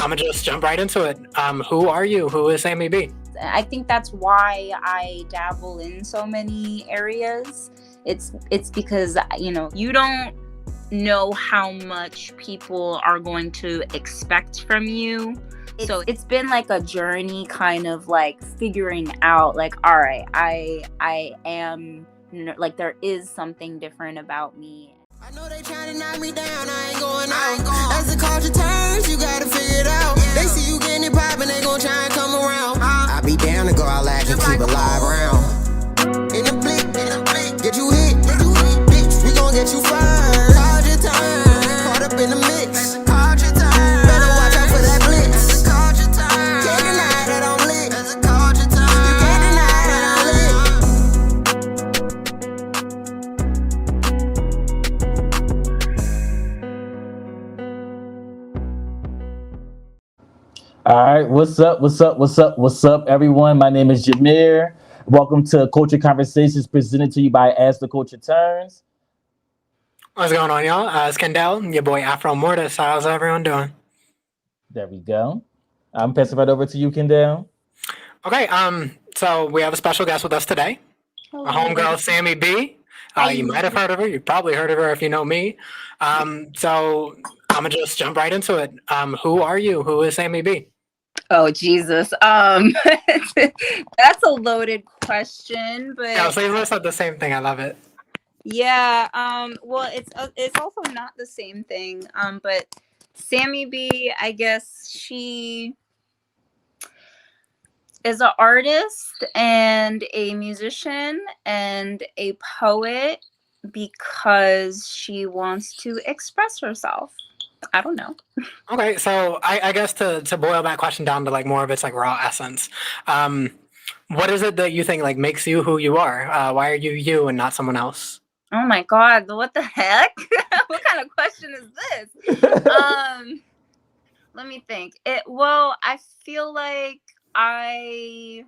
I'm gonna just jump right into it. Who are you? Who is SammyB? I think that's why I dabble in so many areas. It's because, you don't know how much people are going to expect from you. So it's been like a journey, kind of like figuring out, like, all right, I am like, there is something different about me. I know they trying to knock me down, I ain't going out. As the culture turns, you gotta figure it out. They see you getting it poppin', they gon' try and come around. I be down to go out lack and keep it live round. In the blink, get you hit, bitch, we gon' get you fired. Culture turn, caught up in the mix. Culture turn, better watch out for that blitz. Culture turn, can't deny that I'm lit. Culture turn, you can't deny that I'm lit. All right, what's up, everyone? My name is Jameer. Welcome to Culture Conversations presented to you by As the Culture Turns. What's going on, y'all? It's Kendall, your boy Afro Mortis. How's everyone doing? There we go. I'm passing right over to you, Kendall. Okay, so we have a special guest with us today. A homegirl, SammyB. You might have heard of her. You probably heard of her if you know me. So I'm gonna just jump right into it. Who are you? Who is SammyB? Oh, Jesus. That's a loaded question, but Yeah, so you said the same thing. I love it. yeah, well, it's also not the same thing. But SammyB, I guess she is an artist and a musician and a poet because she wants to express herself. I don't know. Okay, so I guess to boil that question down to like more of its like raw essence, what is it that you think like makes you who you are? Why are you you and not someone else? Oh my God, what the heck? What kind of question is this? Let me think. Well, I feel like I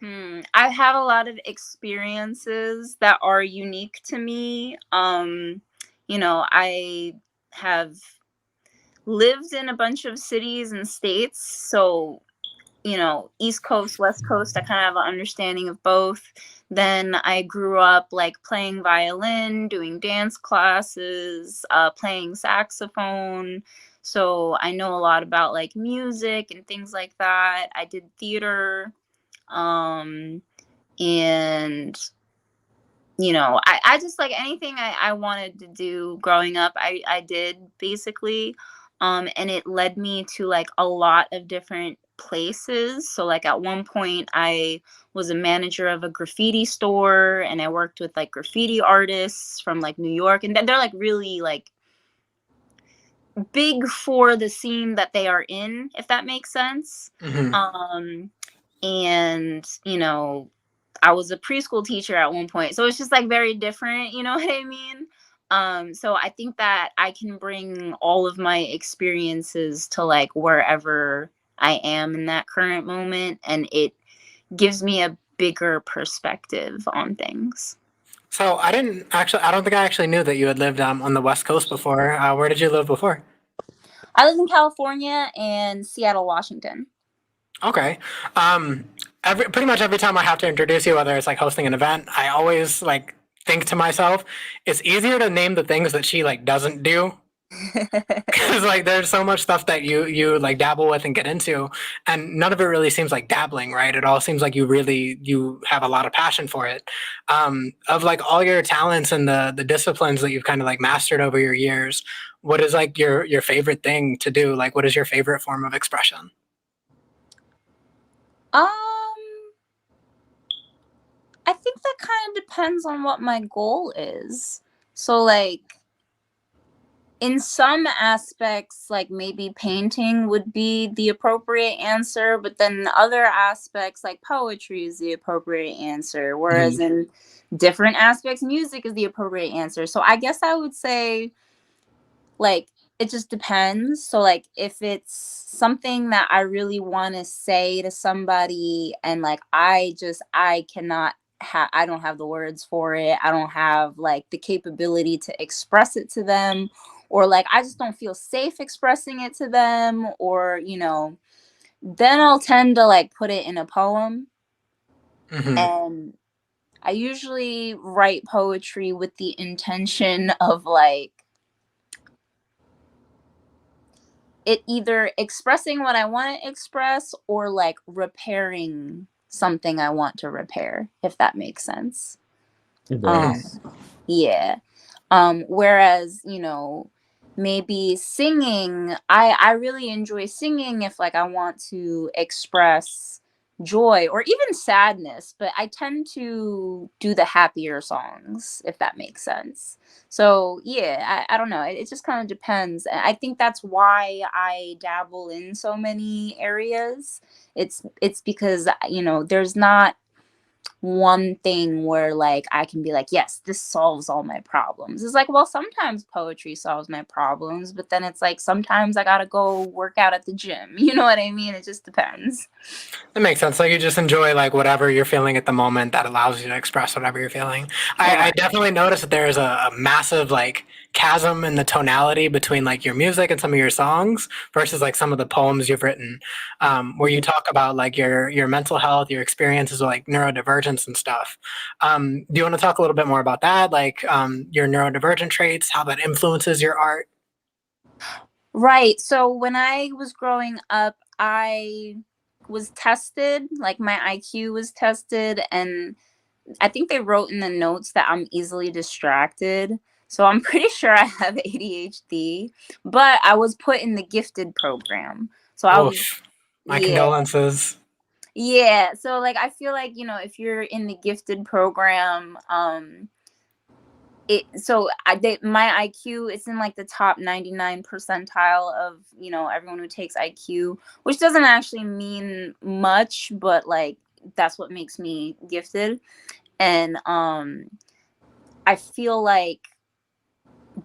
have a lot of experiences that are unique to me. I have lived in a bunch of cities and states, so East Coast, West Coast, I kind of have an understanding of both. Then I grew up like playing violin, doing dance classes, playing saxophone. So I know a lot about like music and things like that. I did theater. And I just like anything I wanted to do growing up, I did basically. And it led me to like a lot of different places. So like at one point I was a manager of a graffiti store, and I worked with like graffiti artists from like New York, and they're like really like big for the scene that they are in, if that makes sense. Mm-hmm. And I was a preschool teacher at one point, so it's just like very different, you know what I mean? So I think that I can bring all of my experiences to like wherever I am in that current moment, and it gives me a bigger perspective on things. So I don't think I actually knew that you had lived on the West Coast before. Where did you live before? I live in California and Seattle, Washington. Okay. Pretty much every time I have to introduce you, whether it's like hosting an event, I always like think to myself, it's easier to name the things that she like doesn't do. Because like there's so much stuff that you like dabble with and get into, and none of it really seems like dabbling, right? It all seems like you have a lot of passion for it. Of like all your talents and the disciplines that you've kind of like mastered over your years, what is like your favorite thing to do? Like what is your favorite form of expression? I think that kind of depends on what my goal is. So like in some aspects, like maybe painting would be the appropriate answer, but then in other aspects, like poetry is the appropriate answer. Whereas in different aspects, music is the appropriate answer. So I guess I would say like it just depends. So like if it's something that I really want to say to somebody, and like I cannot I don't have the words for it, I don't have like the capability to express it to them, or like I just don't feel safe expressing it to them, or then I'll tend to like put it in a poem. And I usually write poetry with the intention of like it either expressing what I want to express or like repairing something I want to repair, if that makes sense. It does. Yeah. Whereas, maybe singing, I really enjoy singing if like I want to express joy or even sadness, but I tend to do the happier songs, if that makes sense. So yeah, I don't know. It just kind of depends. I think that's why I dabble in so many areas. It's because there's not one thing where like I can be like, yes, this solves all my problems. It's like, well, sometimes poetry solves my problems, but then it's like sometimes I gotta go work out at the gym. You know what I mean? It just depends. That makes sense. Like you just enjoy like whatever you're feeling at the moment that allows you to express whatever you're feeling. I definitely noticed that there is a massive like chasm in the tonality between like your music and some of your songs versus like some of the poems you've written, where you talk about like your mental health, your experiences with like neurodivergence and stuff. Do you want to talk a little bit more about that? Like your neurodivergent traits, how that influences your art? Right. So when I was growing up, I was tested, like my IQ was tested, and I think they wrote in the notes that I'm easily distracted. So I'm pretty sure I have ADHD, but I was put in the gifted program. So I was, Oof. My yeah. condolences. Yeah. So like I feel like, if you're in the gifted program, my IQ is in like the top 99 percentile of everyone who takes IQ, which doesn't actually mean much, but like that's what makes me gifted. And I feel like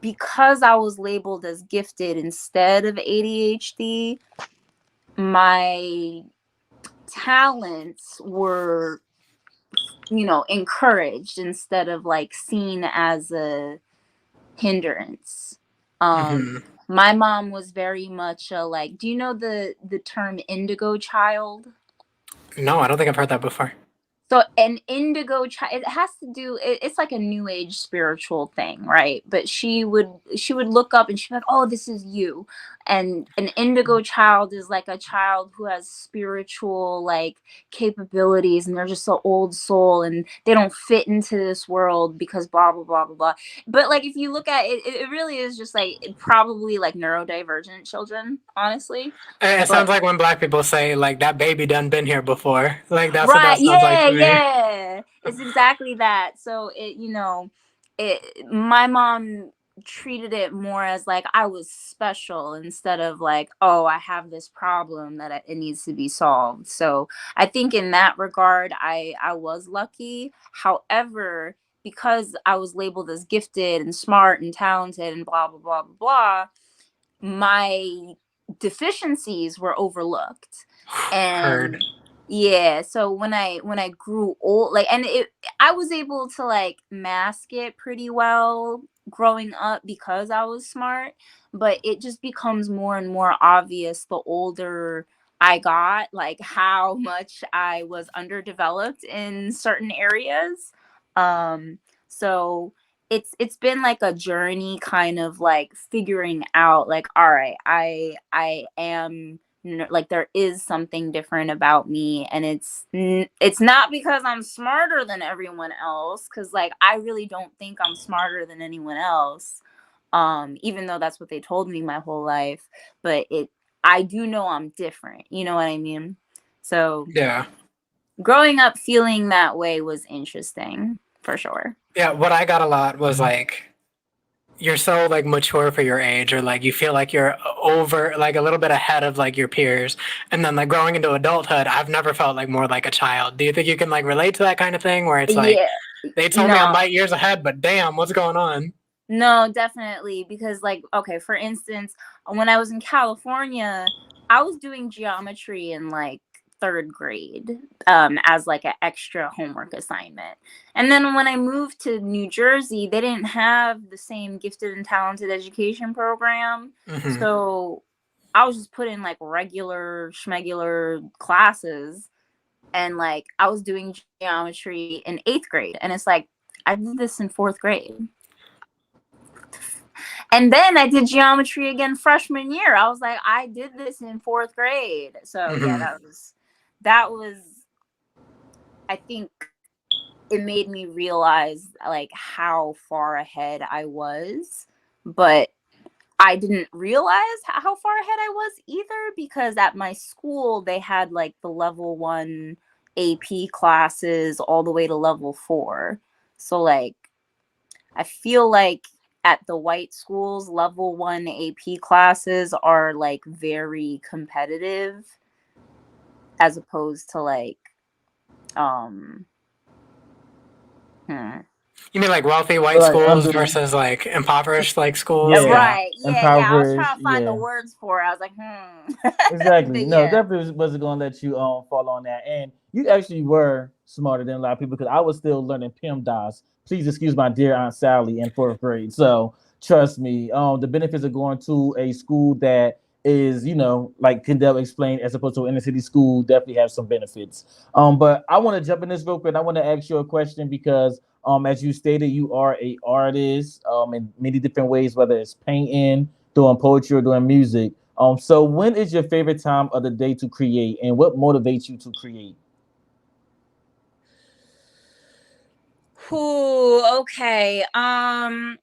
because I was labeled as gifted instead of ADHD, my talents were encouraged instead of like seen as a hindrance. My mom was very much like, do you know the term indigo child? No, I don't think I've heard that before. So an indigo child, it has to do, it's like a new age spiritual thing, right? But she would look up and she'd be like, oh, this is you. And an indigo child is like a child who has spiritual like capabilities, and they're just an old soul and they don't fit into this world because blah, blah, blah, blah, blah. But like, if you look at it, it really is just like probably like neurodivergent children, honestly. It sounds like when black people say like that baby done been here before. Like that's what Right. that sounds like Yeah. to me. Yeah. It's exactly that. So my mom treated it more as like I was special instead of like, oh, I have this problem that it needs to be solved. So I think in that regard, I was lucky. However, because I was labeled as gifted and smart and talented and blah, blah, blah, blah, blah, my deficiencies were overlooked. And Heard. yeah, so when I grew old, like, and I was able to like mask it pretty well growing up because I was smart, but it just becomes more and more obvious the older I got, like how much I was underdeveloped in certain areas. So it's been like a journey, kind of like figuring out like, all right, I am like there is something different about me, and it's not because I'm smarter than everyone else, because like I really don't think I'm smarter than anyone else, even though that's what they told me my whole life. But I do know I'm different, you know what I mean? So Yeah. growing up feeling that way was interesting for sure. Yeah, what I got a lot was like you're so like mature for your age, or like you feel like you're over like a little bit ahead of like your peers. And then like growing into adulthood, I've never felt like more like a child. Do you think you can like relate to that kind of thing where it's like Yeah. they told me I'm No. light years ahead, but damn, what's going on? No, definitely. Because, like, okay, for instance, when I was in California, I was doing geometry in like 3rd grade as like an extra homework assignment. And then when I moved to New Jersey, they didn't have the same gifted and talented education program. Mhm. So I was just put in like regular schmegular classes, and like I was doing geometry in 8th grade, and it's like I did this in 4th grade. And then I did geometry again freshman year. I was like, I did this in 4th grade. So yeah, that was I think it made me realize like how far ahead I was, but I didn't realize how far ahead I was either, because at my school they had like the level 1 AP classes all the way to level 4. So like I feel like at the white schools, level 1 AP classes are like very competitive, as opposed to like You mean like wealthy white Like schools under, versus like impoverished like schools? yeah, Yeah. right. Yeah. I was impoverished, trying to find the yeah. words for it. I was like, Exactly. But No, yeah. definitely wasn't gonna let you fall on that. And you actually were smarter than a lot of people, because I was still learning PEMDAS. Please excuse my dear Aunt Sally in 4th grade. So trust me, the benefits of going to a school that is, like Kendall explained, as opposed to an inner city school, definitely have some benefits. But I want to jump in this real quick. I want to ask you a question because as you stated, you are a artist in many different ways, whether it's painting, doing poetry, or doing music. So when is your favorite time of the day to create, and what motivates you to create? Ooh, okay. I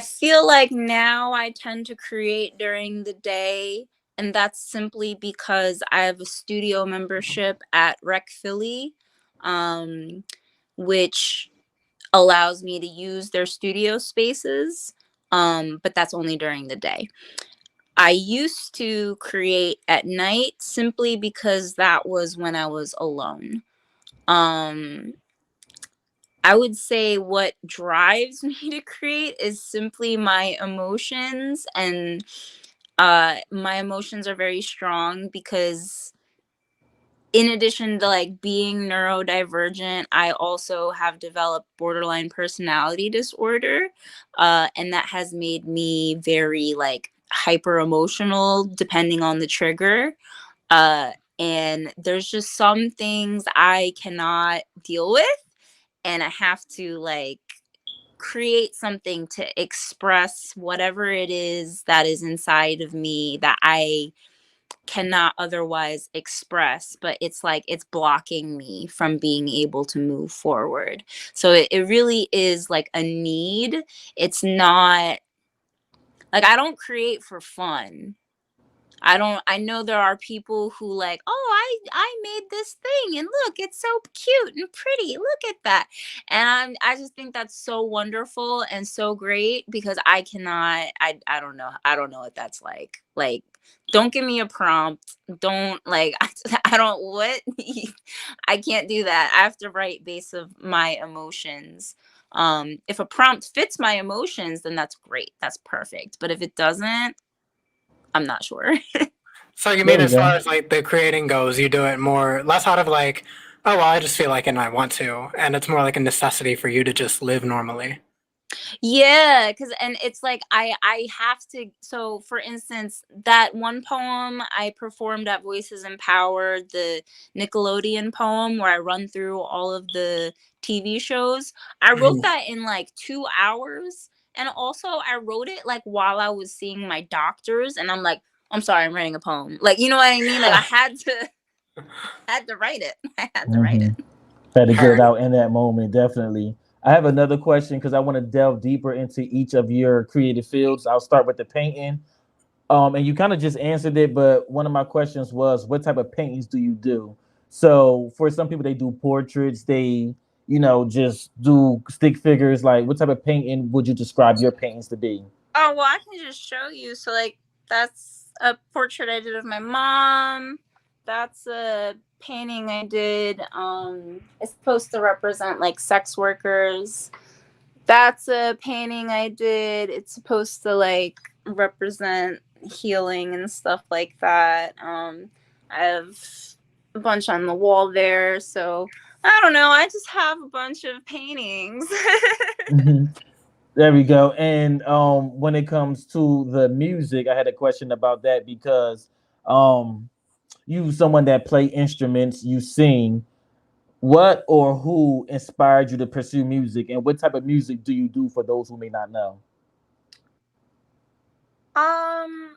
feel like now I tend to create during the day, and that's simply because I have a studio membership at Rec Philly, which allows me to use their studio spaces, but that's only during the day. I used to create at night simply because that was when I was alone. I would say what drives me to create is simply my emotions, and my emotions are very strong because in addition to like being neurodivergent, I also have developed borderline personality disorder, and that has made me very like hyper emotional depending on the trigger. Uh, and there's just some things I cannot deal with, and I have to like create something to express whatever it is that is inside of me that I cannot otherwise express, but it's like it's blocking me from being able to move forward. So it really is like a need. It's not like I don't create for fun. I know there are people who like, oh, I made this thing and look, it's so cute and pretty. Look at that. And I just think that's so wonderful and so great, because I cannot I don't know. I don't know what that's like. Like, don't give me a prompt. Don't like I don't what I can't do that. I have to write based of my emotions. If a prompt fits my emotions, then that's great. That's perfect. But if it doesn't, I'm not sure. So you There mean we as far go. as like the creating goes, you do it more less out of like, oh well, I just feel like it and I want to, and it's more like a necessity for you to just live normally. Yeah, because and it's like I have to. So for instance, that one poem I performed at Voices Empower, the Nickelodeon poem where I run through all of the TV shows, I wrote Mhm. that in like 2 hours. And also I wrote it like while I was seeing my doctors, and I'm like, I'm sorry, I'm writing a poem. Like, you know what I mean? Like I had to write it. I had to write Hmm. it. Had to get it Heard. out in that moment, definitely. I have another question because I want to delve deeper into each of your creative fields. I'll start with the painting. And you kind of just answered it, but one of my questions was, what type of paintings do you do? So for some people, they do portraits. They, just do stick figures. Like, what type of painting would you describe your paintings to be? Oh, well, I can just show you. So, like, that's a portrait I did of my mom. That's a painting I did. It's supposed to represent like sex workers. That's a painting I did. It's supposed to like represent healing and stuff like that. I have a bunch on the wall there, so I don't know. I just have a bunch of paintings. Mhm. There we go. And when it comes to the music, I had a question about that because um, you someone that play instruments, you sing. What or who inspired you to pursue music, and what type of music do you do for those who may not know? um,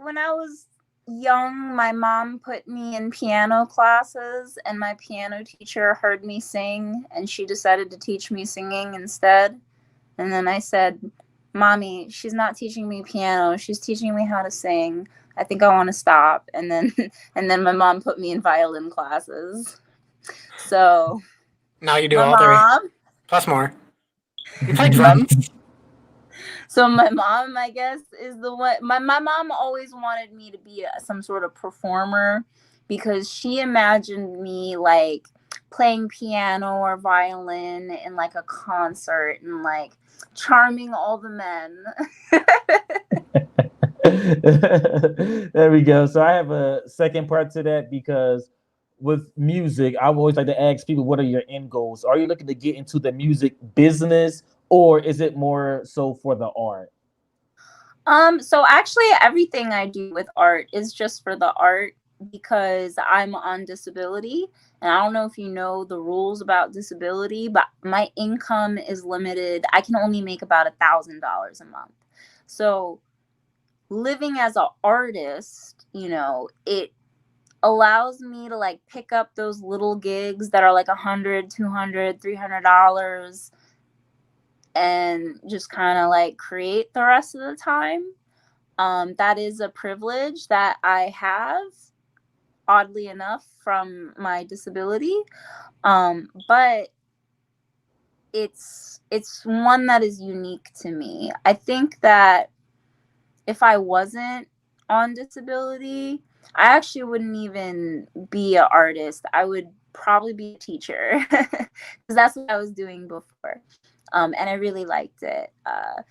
when I was young, my mom put me in piano classes, and my piano teacher heard me sing, and she decided to teach me singing instead. And then I said, "Mommy, she's not teaching me piano. She's teaching me how to sing. I think I want to stop." And then and then my mom put me in violin classes. So, Now you do my all three mom, plus more. You play drums. so my mom, I guess, is the one. My mom always wanted me to be some sort of performer because she imagined me like playing piano or violin in like a concert and like charming all the men. There we go. So I have a second part to that because with music, I always like to ask people, what are your end goals? Are you looking to get into the music business, or is it more so for the art? So actually everything I do with art is just for the art because I'm on disability. And I don't know if you know the rules about disability, but my income is limited. I can only make about $1,000 a month. So living as an artist, it allows me to like pick up those little gigs that are like 100, 200, $300 and just kind of like create the rest of the time. That is a privilege that I have, oddly enough, from my disability. But it's one that is unique to me. I think that if I wasn't on disability, I actually wouldn't even be an artist. I would probably be a teacher because that's what I was doing before. And I really liked it.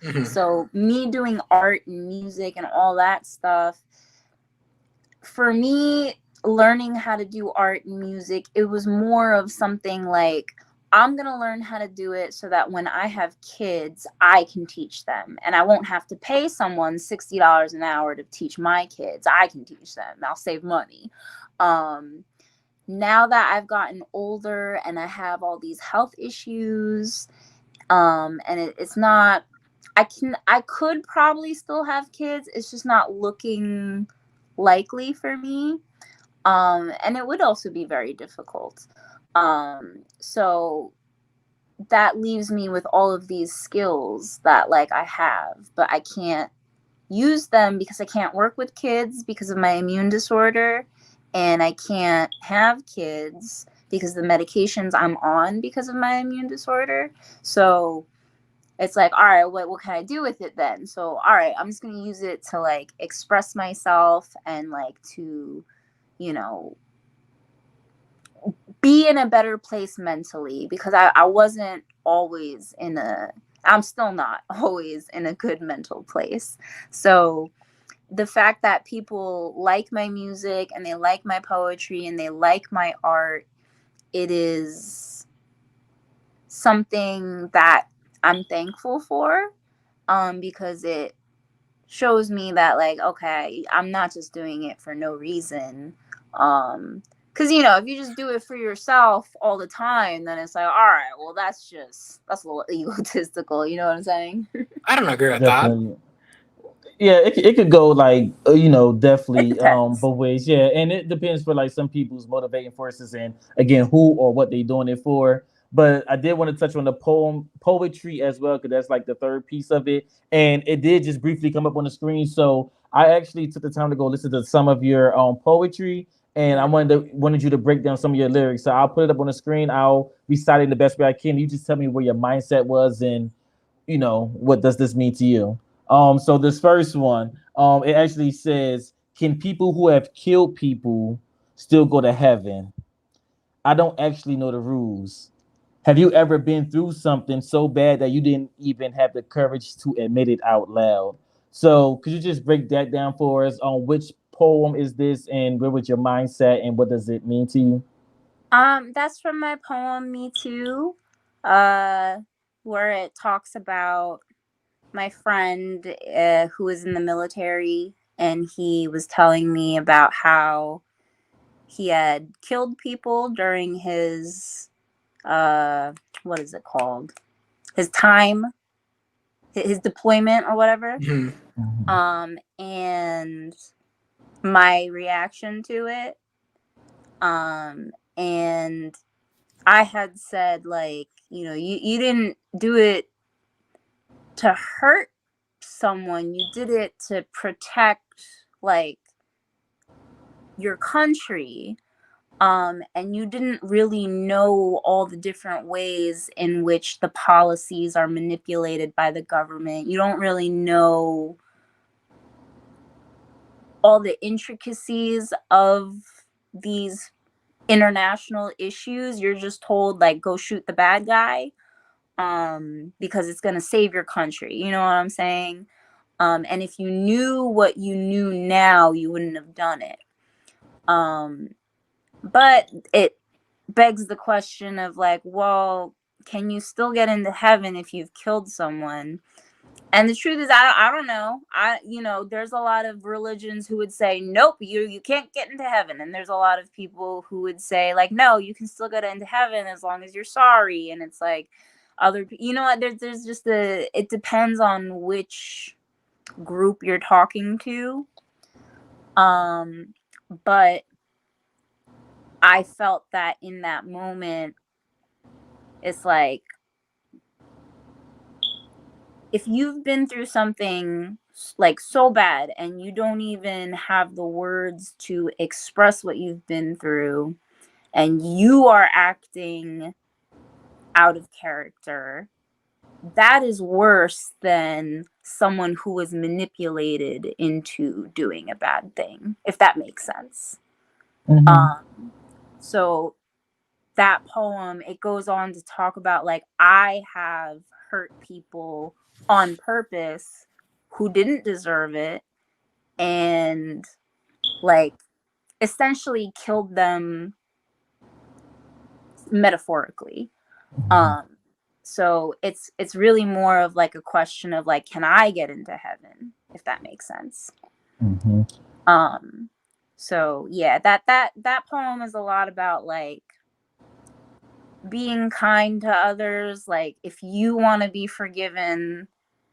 Mhm. So me doing art and music and all that stuff, for me, learning how to do art and music, it was more of something like, I'm going to learn how to do it so that when I have kids, I can teach them. And I won't have to pay someone $60 an hour to teach my kids. I can teach them. I'll save money. Now that I've gotten older and I have all these health issues, and it's not, I could probably still have kids. It's just not looking likely for me. And it would also be very difficult. So that leaves me with all of these skills that like I have, but I can't use them because I can't work with kids because of my immune disorder, and I can't have kids because of the medications I'm on because of my immune disorder. So it's like, all right, what can I do with it then? So, all right, I'm just going to use it to like express myself and like to, you know, be in a better place mentally because I wasn't always I'm still not always in a good mental place. So the fact that people like my music and they like my poetry and they like my art, it is something that I'm thankful for, because it shows me that like, okay, I'm not just doing it for no reason. Because if you just do it for yourself all the time, then it's like, all right, well, that's a little egotistical. You know what I'm saying? I don't agree with that. Definitely. Yeah, it could go like It definitely depends. both ways. Yeah, and it depends for like some people's motivating forces and again who or what they doing it for. But I did want to touch on the poetry as well because that's like the third piece of it, and it did just briefly come up on the screen. So I actually took the time to go listen to some of your poetry, and I wanted you to break down some of your lyrics. So I'll put it up on the screen. I'll recite it in the best way I can. You just tell me where your mindset was and what does this mean to you. So this first one, it actually says, "Can people who have killed people still go to heaven? I don't actually know the rules. Have you ever been through something so bad that you didn't even have the courage to admit it out loud? So could you just break that down for us on which poem is this and where was your mindset and what does it mean to you? That's from my poem Me Too, where it talks about my friend who was in the military, and he was telling me about how he had killed people during his what is it called? His time, his deployment or whatever. Mhm. And my reaction to it. And I had said, like, you didn't do it to hurt someone, you did it to protect, like, your country. And you didn't really know all the different ways in which the policies are manipulated by the government. You don't really know all the intricacies of these international issues. You're just told, like, go shoot the bad guy, because it's going to save your country. You know what I'm saying? And if you knew what you knew now, you wouldn't have done it. But it begs the question of, like, well, can you still get into heaven if you've killed someone? And the truth is, I don't know. There's a lot of religions who would say, nope, you can't get into heaven. And there's a lot of people who would say, like, no, you can still get into heaven as long as you're sorry. And it's like, what, there's just it depends on which group you're talking to. But I felt that in that moment, it's like, if you've been through something like so bad and you don't even have the words to express what you've been through, and you are acting out of character, that is worse than someone who was manipulated into doing a bad thing, if that makes sense. So that poem, it goes on to talk about, like, I have hurt people on purpose who didn't deserve it, and, like, essentially killed them metaphorically. So it's really more of, like, a question of, like, can I get into heaven, if that makes sense. So yeah, that poem is a lot about, like, being kind to others. Like, if you want to be forgiven,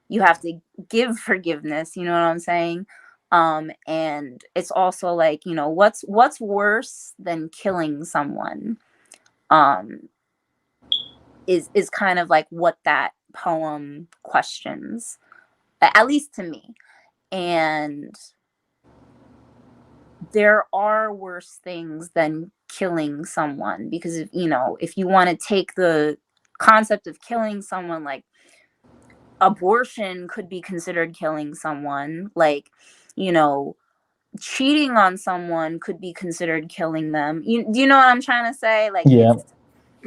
you have to give forgiveness, you know what I'm saying? And it's also like, what's worse than killing someone, is kind of like what that poem questions, at least to me. And there are worse things than killing someone, because if you want to take the concept of killing someone, like, abortion could be considered killing someone, like, cheating on someone could be considered killing them. Do you know what I'm trying to say? Like, Yeah.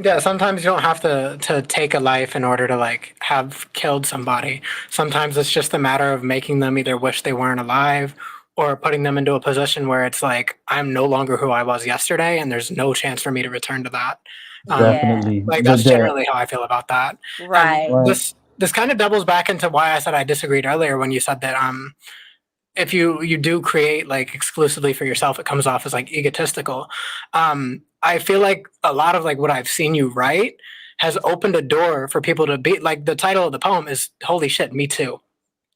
Yeah, sometimes you don't have to take a life in order to, like, have killed somebody. Sometimes it's just a matter of making them either wish they weren't alive, or putting them into a position where it's like, I'm no longer who I was yesterday, and there's no chance for me to return to that. Definitely. Like, that's generally how I feel about that. And Right. this kind of doubles back into why I said I disagreed earlier when you said that if you do create, like, exclusively for yourself, it comes off as, like, egotistical. I feel like a lot of, like, what I've seen you write has opened a door for people to be like, the title of the poem is "Holy shit, me too."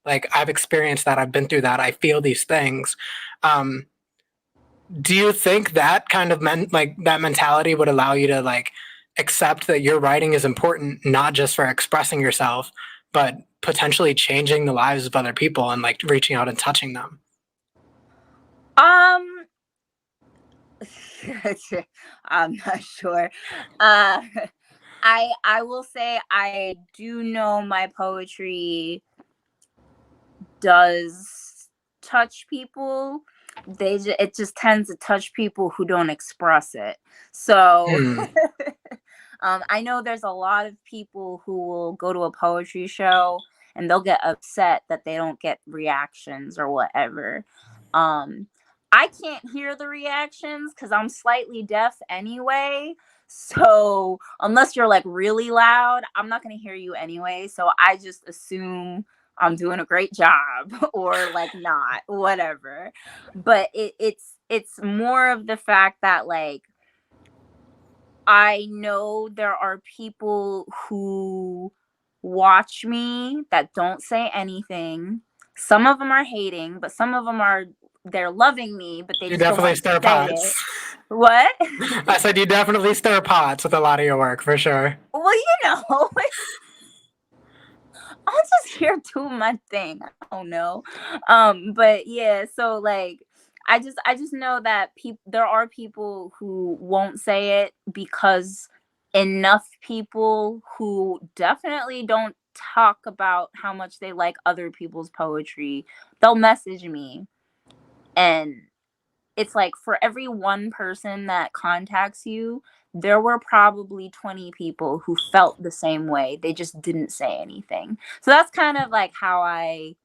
Like, I've experienced that, I've been through that, I feel these things. Do you think that kind of that mentality would allow you to, like, accept that your writing is important, not just for expressing yourself, but potentially changing the lives of other people and, like, reaching out and touching them? I'm not sure. I will say, I do know my poetry does touch people. It just tends to touch people who don't express it. So I know there's a lot of people who will go to a poetry show and they'll get upset that they don't get reactions or whatever. I can't hear the reactions because I'm slightly deaf anyway. So unless you're like really loud, I'm not going to hear you anyway. So I just assume I'm doing a great job or like not, whatever. But it's more of the fact that like I know there are people who watch me that don't say anything. Some of them are hating, but some of them they're loving me, but they You just don't definitely want to stir say it. pots. What? I said you definitely stir pots with a lot of your work, for sure. Well, I'll just here do my thing. I don't know. But yeah, so like I just know that there are people who won't say it because enough people who definitely don't talk about how much they like other people's poetry, they'll message me, and it's like for every one person that contacts you, there were probably 20 people who felt the same way. They just didn't say anything. So that's kind of like how I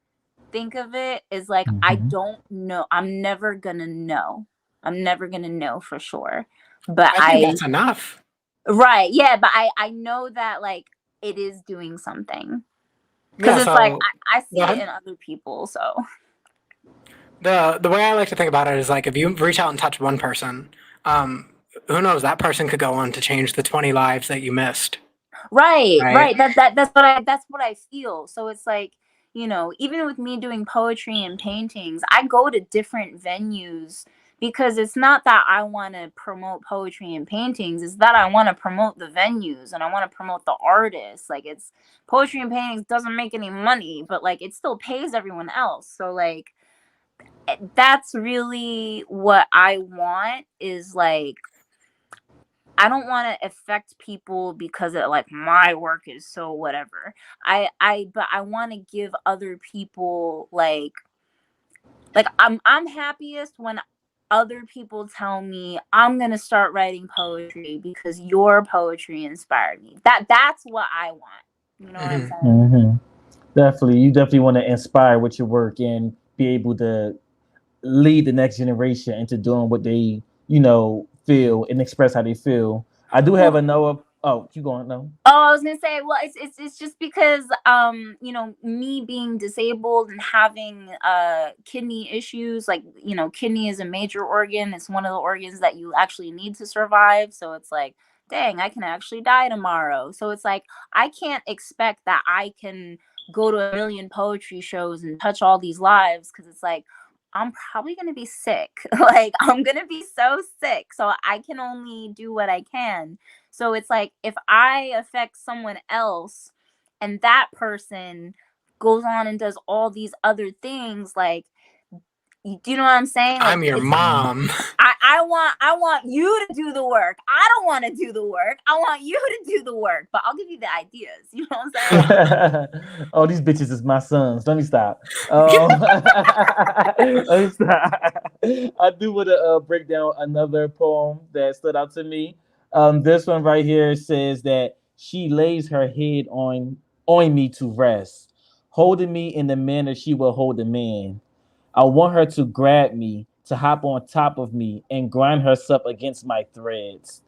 think of it, is like I don't know. I'm never gonna know. I'm never gonna know for sure. But I think that's enough. right, yeah, but I know that like it is doing something. Because Yeah, it's like so I see go it ahead. in other people. So The way I like to think about it is like if you reach out and touch one person, who knows, that person could go on to change the 20 lives that you missed. right. Right. That's what I feel. So it's like, even with me doing poetry and paintings, I go to different venues because it's not that I want to promote poetry and paintings, it's that I want to promote the venues and I want to promote the artists. Like, it's poetry and paintings doesn't make any money, but like it still pays everyone else. So like that's really what I want, is like I don't want to affect people because it like my work is so whatever. But I want to give other people like I'm happiest when other people tell me I'm going to start writing poetry because your poetry inspired me. That's what I want. You know what I'm saying? Mm-hmm. Definitely, you definitely want to inspire with your work and be able to lead the next generation into doing what they, feel and express how they feel. I do have Well, another. Oh, you going no? oh, I was gonna say, well, it's just because me being disabled and having kidney issues, like, kidney is a major organ. It's one of the organs that you actually need to survive. So it's like, dang, I can actually die tomorrow. So it's like I can't expect that I can go to a million poetry shows and touch all these lives, because it's like I'm probably gonna be sick. Like, I'm gonna be so sick. So I can only do what I can. So it's like if I affect someone else and that person goes on and does all these other things, like, do you know what I'm saying? Like, I'm your it's mom. I want you to do the work. I don't want to do the work. I want you to do the work, but I'll give you the ideas. You know what I'm saying? Oh, these bitches is my sons. Let me stop. Let me stop. I do want to break down another poem that stood out to me. This one right here says that she lays her head on me to rest, holding me in the manner she will hold a man. I want her to grab me, to hop on top of me, and grind herself against my threads.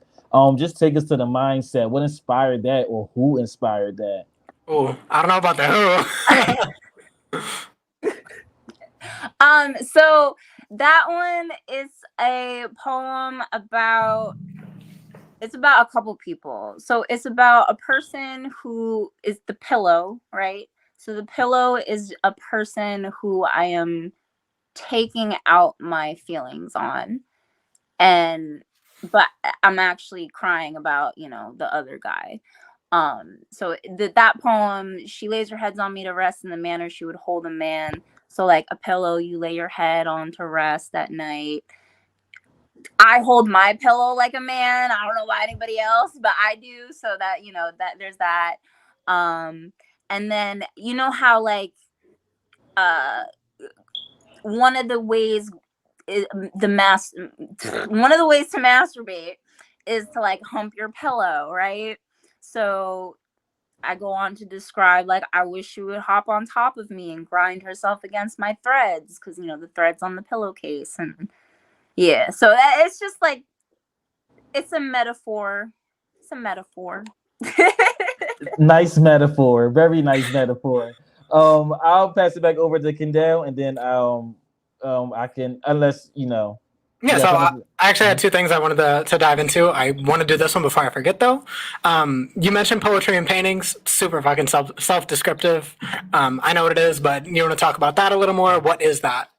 Just take us to the mindset. What inspired that, or who inspired that? Oh, I don't know about the who. So that one is a poem about, it's about a couple people. So it's about a person who is the pillow, right? So the pillow is a person who I am taking out my feelings on, but I'm actually crying about, the other guy. So that poem, she lays her heads on me to rest in the manner she would hold a man. So like a pillow, you lay your head on to rest at night. I hold my pillow like a man. I don't know about anybody else, but I do. So that, that there's that. And then how like uh one of the ways one of the ways to masturbate is to like hump your pillow, right? So I go on to describe like, I wish she would hop on top of me and grind herself against my threads, because you know the threads on the pillowcase. And yeah, so it's just like, it's a metaphor. It's a metaphor. Nice metaphor. Very nice metaphor. I'll pass it back over to Kendall, and then I can, unless you know. Yeah, so I actually had two things I wanted to dive into. I want to do this one before I forget, though. You mentioned poetry and paintings, super fucking self-descriptive. I know what it is, but you want to talk about that a little more? What is that?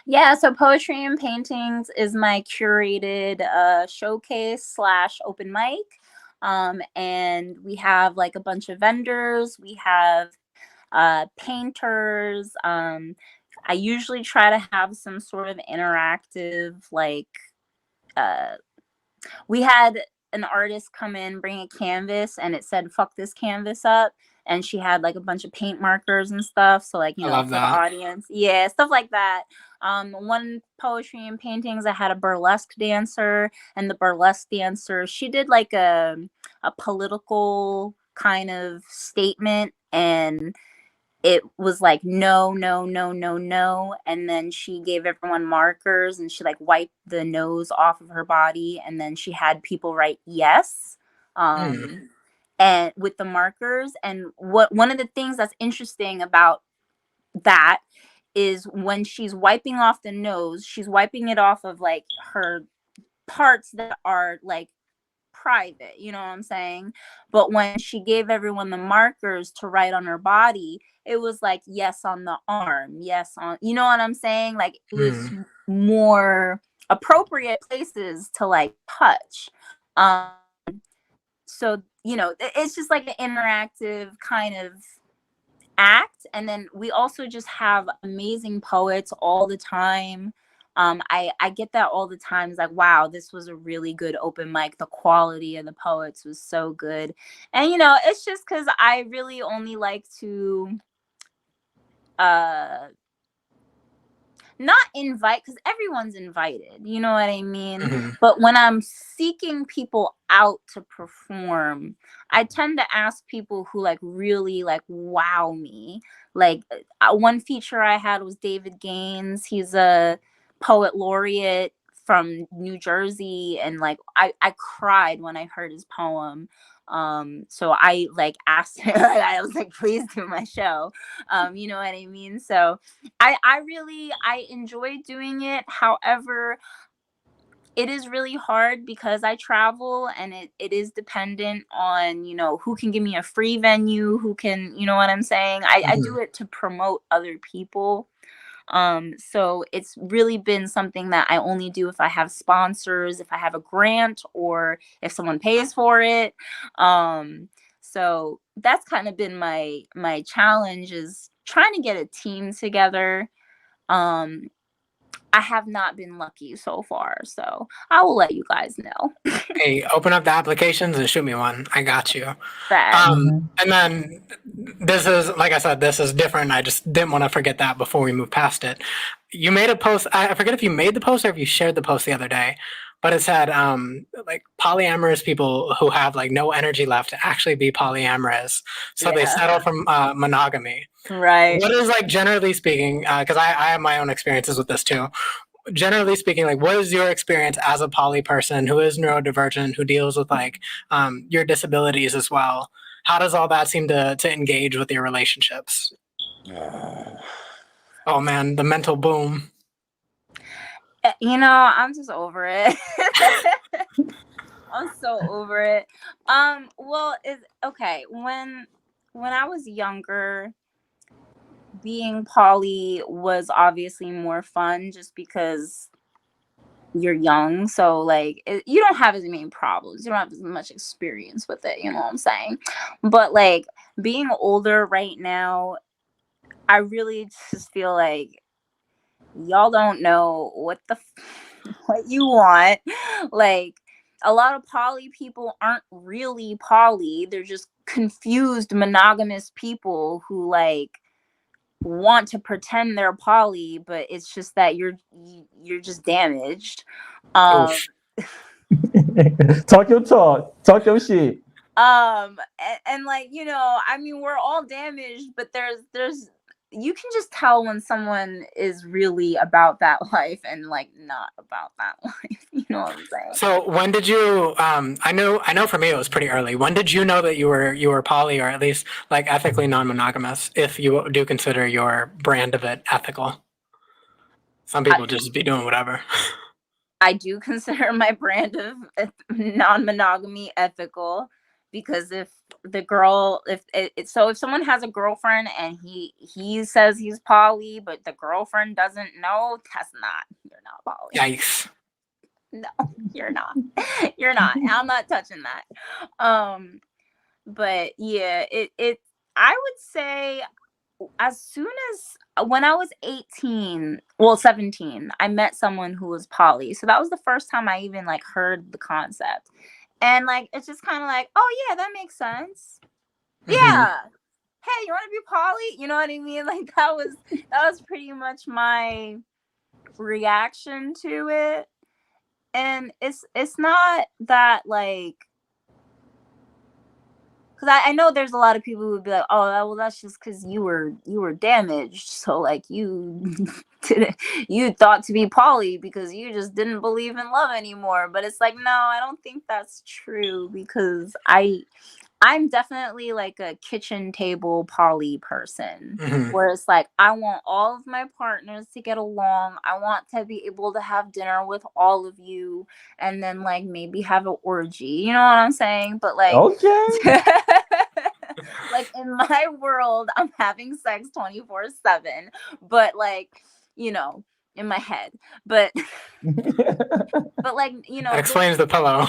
Yeah, so poetry and paintings is my curated showcase / open mic. And we have like a bunch of vendors. We have painters. I usually try to have some sort of interactive, like, we had an artist come in, bring a canvas, and it said "fuck this canvas up," and she had like a bunch of paint markers and stuff. So like, you I know, love for the that. audience, yeah, stuff like that. One poetry and paintings, I had a burlesque dancer, and the burlesque dancer, she did like a political kind of statement, and it was like no, no, no, no, no, and then she gave everyone markers, and she like wiped the nose off of her body, and then she had people write yes, and with the markers. And one of the things that's interesting about that is when she's wiping off the nose, she's wiping it off of like her parts that are like private, you know what I'm saying? But when she gave everyone the markers to write on her body, it was like yes on the arm, yes on, you know what I'm saying? Like it was more appropriate places to like touch. So, you know, it's just like an interactive kind of act. And then we also just have amazing poets all the time. I get that all the time. It's like, wow, this was a really good open mic. The quality of the poets was so good. And you know, it's just because I really only like to not invite, because everyone's invited, you know what I mean? But when I'm seeking people out to perform, I tend to ask people who like really like wow me. Like one feature I had was David Gaines. He's a poet laureate from New Jersey, and like I cried when I heard his poem. So I like asked him, like, I was like, please do my show. You know what I mean? So I enjoy doing it. However, it is really hard because I travel, and it is dependent on, you know, who can give me a free venue, who can, you know what I'm saying? I do it to promote other people. So it's really been something that I only do if I have sponsors, if I have a grant, or if someone pays for it. So that's kind of been my challenge, is trying to get a team together. I have not been lucky so far, so I will let you guys know. Hey, open up the applications and shoot me one. I got you. Facts. And then this is, like I said, this is different. I just didn't want to forget that before we move past it. You made a post. I forget if you made the post or if you shared the post the other day, but it said like polyamorous people who have like no energy left to actually be polyamorous, so they Yeah. settle for monogamy. Right. What is, like, generally speaking, because I have my own experiences with this too. Generally speaking, like, what is your experience as a poly person who is neurodivergent, who deals with like your disabilities as well? How does all that seem to engage with your relationships? Oh man, the mental boom. You know, I'm just over it. I'm so over it. Well, it's okay. When I was younger, being poly was obviously more fun just because you're young. So like you don't have as many problems. You don't have as much experience with it, you know what I'm saying? But like being older right now, I really just feel like y'all don't know what what you want. Like a lot of poly people aren't really poly. They're just confused monogamous people who like want to pretend they're poly, but it's just that you're just damaged. Oof. Talk your talk. Talk your shit. And like, you know, I mean, we're all damaged, but there's you can just tell when someone is really about that life and like not about that life. You know what I'm saying? So when did you? I know. For me, it was pretty early. When did you know that you were poly, or at least like ethically non-monogamous? If you do consider your brand of it ethical, some people just be doing whatever. I do consider my brand of non-monogamy ethical, because if the girl, if someone has a girlfriend and he says he's poly, but the girlfriend doesn't know, you're not poly. Yikes. No, you're not. You're not. I'm not touching that. But yeah, I would say as soon as when I was 17, I met someone who was poly. So that was the first time I even like heard the concept. And like it's just kind of like, oh yeah, that makes sense. Mm-hmm. Yeah. Hey, you want to be poly? You know what I mean? Like that was pretty much my reaction to it. And it's not that like, because I know there's a lot of people who would be like, oh, well, that's just because you were damaged. So like you thought to be poly because you just didn't believe in love anymore. But it's like, no, I don't think that's true, because I'm definitely like a kitchen table poly person, Mm-hmm. where it's like, I want all of my partners to get along. I want to be able to have dinner with all of you and then like maybe have an orgy. You know what I'm saying? But like, okay. like in my world, I'm having sex 24/7, but like, you know, in my head, but like, you know, That explains the pillow.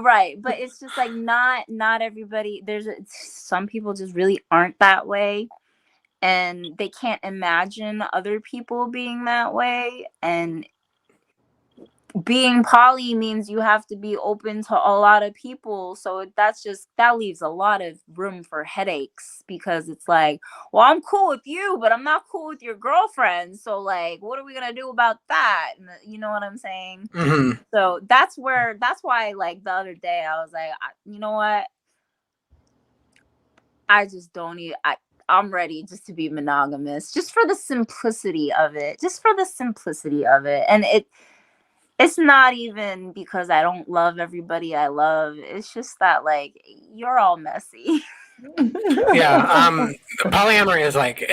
Right, but it's just like not everybody. Some people just really aren't that way, and they can't imagine other people being that way. And being poly means you have to be open to a lot of people, so that leaves a lot of room for headaches, because it's like, well, I'm cool with you, but I'm not cool with your girlfriend, so like what are we gonna do about that? And you know what I'm saying? Mm-hmm. So that's why like the other day I was like, you know what, I just don't need I'm ready just to be monogamous, just for the simplicity of it, and it's not even because I don't love everybody I love. It's just that like you're all messy. Yeah. Polyamory is like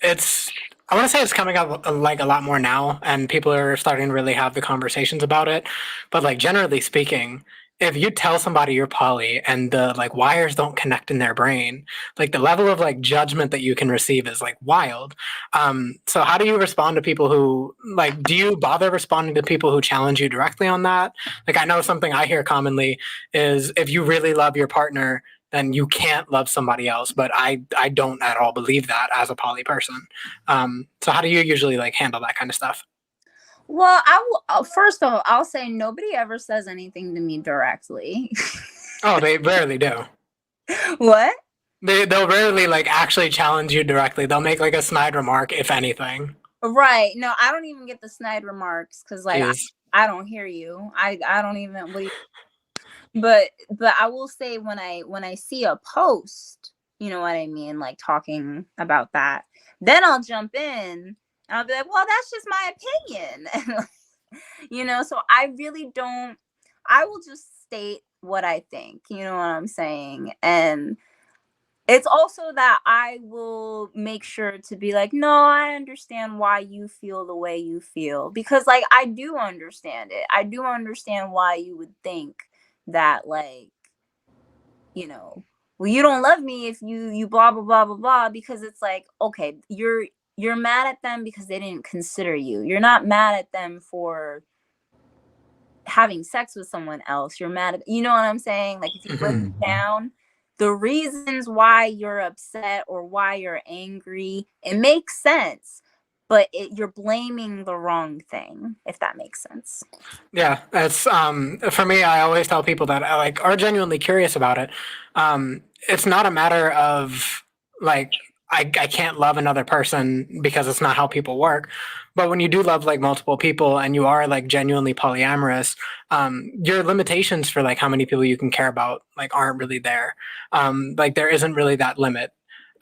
it's. I want to say it's coming up like a lot more now, and people are starting to really have the conversations about it. But like generally speaking, if you tell somebody you're poly and the like wires don't connect in their brain, like the level of like judgment that you can receive is like wild. So how do you respond to people who like, do you bother responding to people who challenge you directly on that? Like I know something I hear commonly is if you really love your partner, then you can't love somebody else. But I don't at all believe that as a poly person. So how do you usually like handle that kind of stuff? Well, first of all, I'll say nobody ever says anything to me directly. Oh, they rarely do. What? They'll rarely like actually challenge you directly. They'll make like a snide remark, if anything. Right. No, I don't even get the snide remarks, because like I don't hear you. I don't even. But I will say when I see a post, you know what I mean, like talking about that, then I'll jump in. And I'll be like, well, that's just my opinion. You know, so I really don't, I will just state what I think, you know what I'm saying? And it's also that I will make sure to be like, no, I understand why you feel the way you feel. Because like, I do understand it. I do understand why you would think that like, you know, well, you don't love me if you blah, blah, blah, blah, blah, because it's like, okay, you're mad at them because they didn't consider you. You're not mad at them for having sex with someone else. You're mad at, you know what I'm saying? Like if you break it down, the reasons why you're upset or why you're angry, it makes sense, but you're blaming the wrong thing, if that makes sense. Yeah, that's for me. I always tell people that I like are genuinely curious about it. It's not a matter of like I can't love another person because it's not how people work. But when you do love like multiple people and you are like genuinely polyamorous, your limitations for like how many people you can care about like aren't really there. Like there isn't really that limit.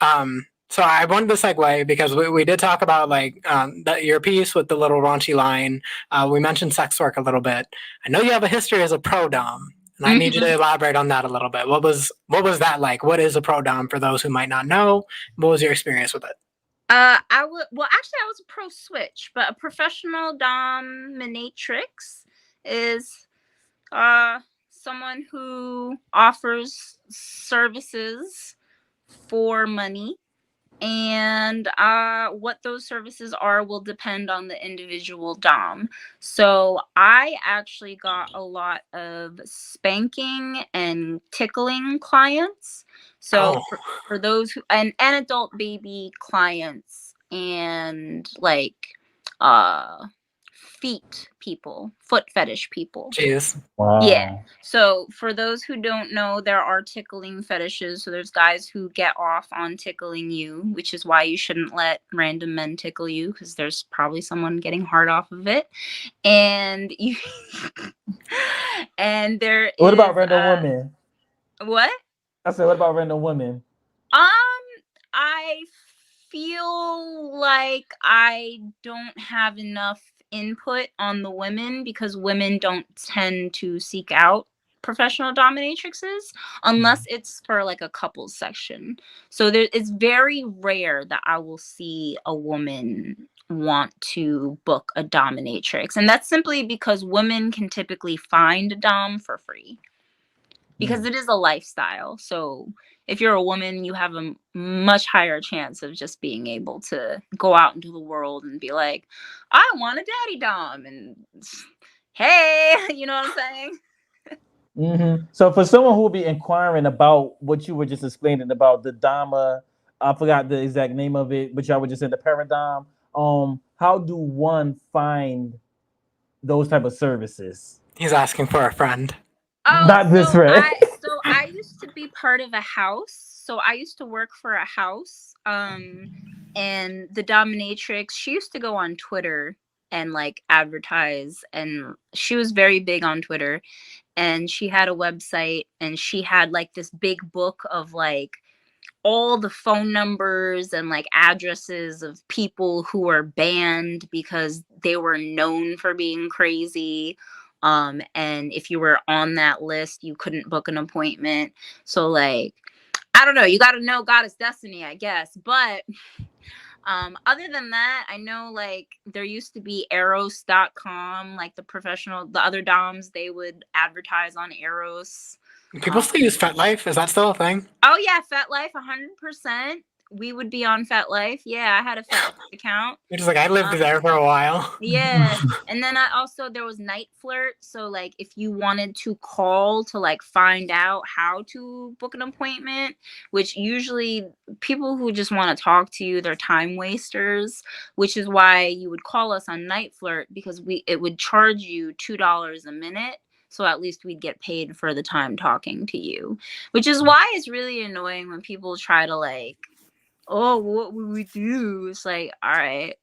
So I wanted to segue because we did talk about like your piece with the little raunchy line. We mentioned sex work a little bit. I know you have a history as a pro dom, and I need you to elaborate on that a little bit. What was that like? What is a pro dom for those who might not know? What was your experience with it? I was a pro switch, but a professional dominatrix is someone who offers services for money, and what those services are will depend on the individual dom. So I actually got a lot of spanking and tickling clients. So for those who and adult baby clients, and like foot fetish people. Jeez. Wow. Yeah. So for those who don't know, there are tickling fetishes. So there's guys who get off on tickling you, which is why you shouldn't let random men tickle you, because there's probably someone getting hard off of it. And you and there What is about random women? What? I said, what about random women? I feel like I don't have enough input on the women, because women don't tend to seek out professional dominatrixes unless it's for like a couples section. So it's very rare that I will see a woman want to book a dominatrix, and that's simply because women can typically find a dom for free, because it is a lifestyle. So if you're a woman, you have a much higher chance of just being able to go out into the world and be like, I want a daddy dom, and hey, you know what I'm saying? So for someone who will be inquiring about what you were just explaining about the Dama, I forgot the exact name of it, but y'all were just in the paradigm. How do one find those type of services? He's asking for a friend. Oh, Not this way. So I used to be part of a house. So I used to work for a house. And the dominatrix, she used to go on Twitter and like advertise, and she was very big on Twitter, and she had a website, and she had like this big book of like all the phone numbers and like addresses of people who were banned because they were known for being crazy. And if you were on that list, you couldn't book an appointment. So like, I don't know, you got to know Goddess Destiny, I guess. But other than that, I know like there used to be eros.com, like the other doms, they would advertise on Eros. People still use FetLife. Is that still a thing? Oh yeah, FetLife, 100%. We would be on FetLife. Yeah, I had a FetLife account. You're just like, I lived there for a while. Yeah. And then there was Night Flirt. So like if you wanted to call to like find out how to book an appointment, which usually people who just want to talk to you, they're time wasters, which is why you would call us on Night Flirt, because it would charge you $2 a minute. So at least we'd get paid for the time talking to you, which is why it's really annoying when people try to like, oh, what would we do? It's like, all right.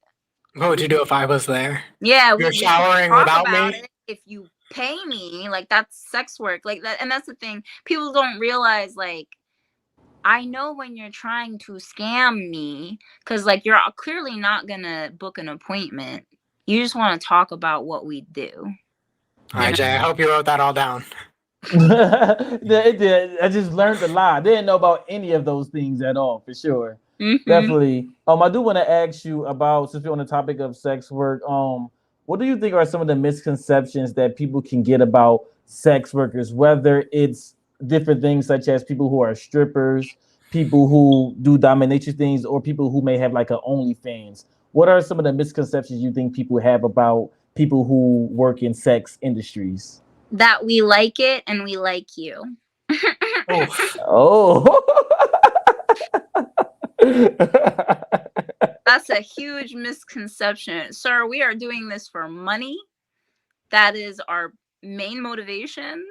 What would you do if I was there? Yeah, You're showering without me? it if you pay me. Like, that's sex work. Like that, and that's the thing. People don't realize, like, I know when you're trying to scam me, because like you're clearly not gonna book an appointment. You just want to talk about what we do. All right, Jay, I hope you wrote that all down. It did. I just learned a lot. I didn't know about any of those things at all, for sure. Definitely. I do want to ask you about, since we're on the topic of sex work, what do you think are some of the misconceptions that people can get about sex workers, whether it's different things such as people who are strippers, people who do dominatrix things, or people who may have like a OnlyFans? What are some of the misconceptions you think people have about people who work in sex industries? That we like it and we like you. Oh. That's a huge misconception. Sir, we are doing this for money. That is our main motivation.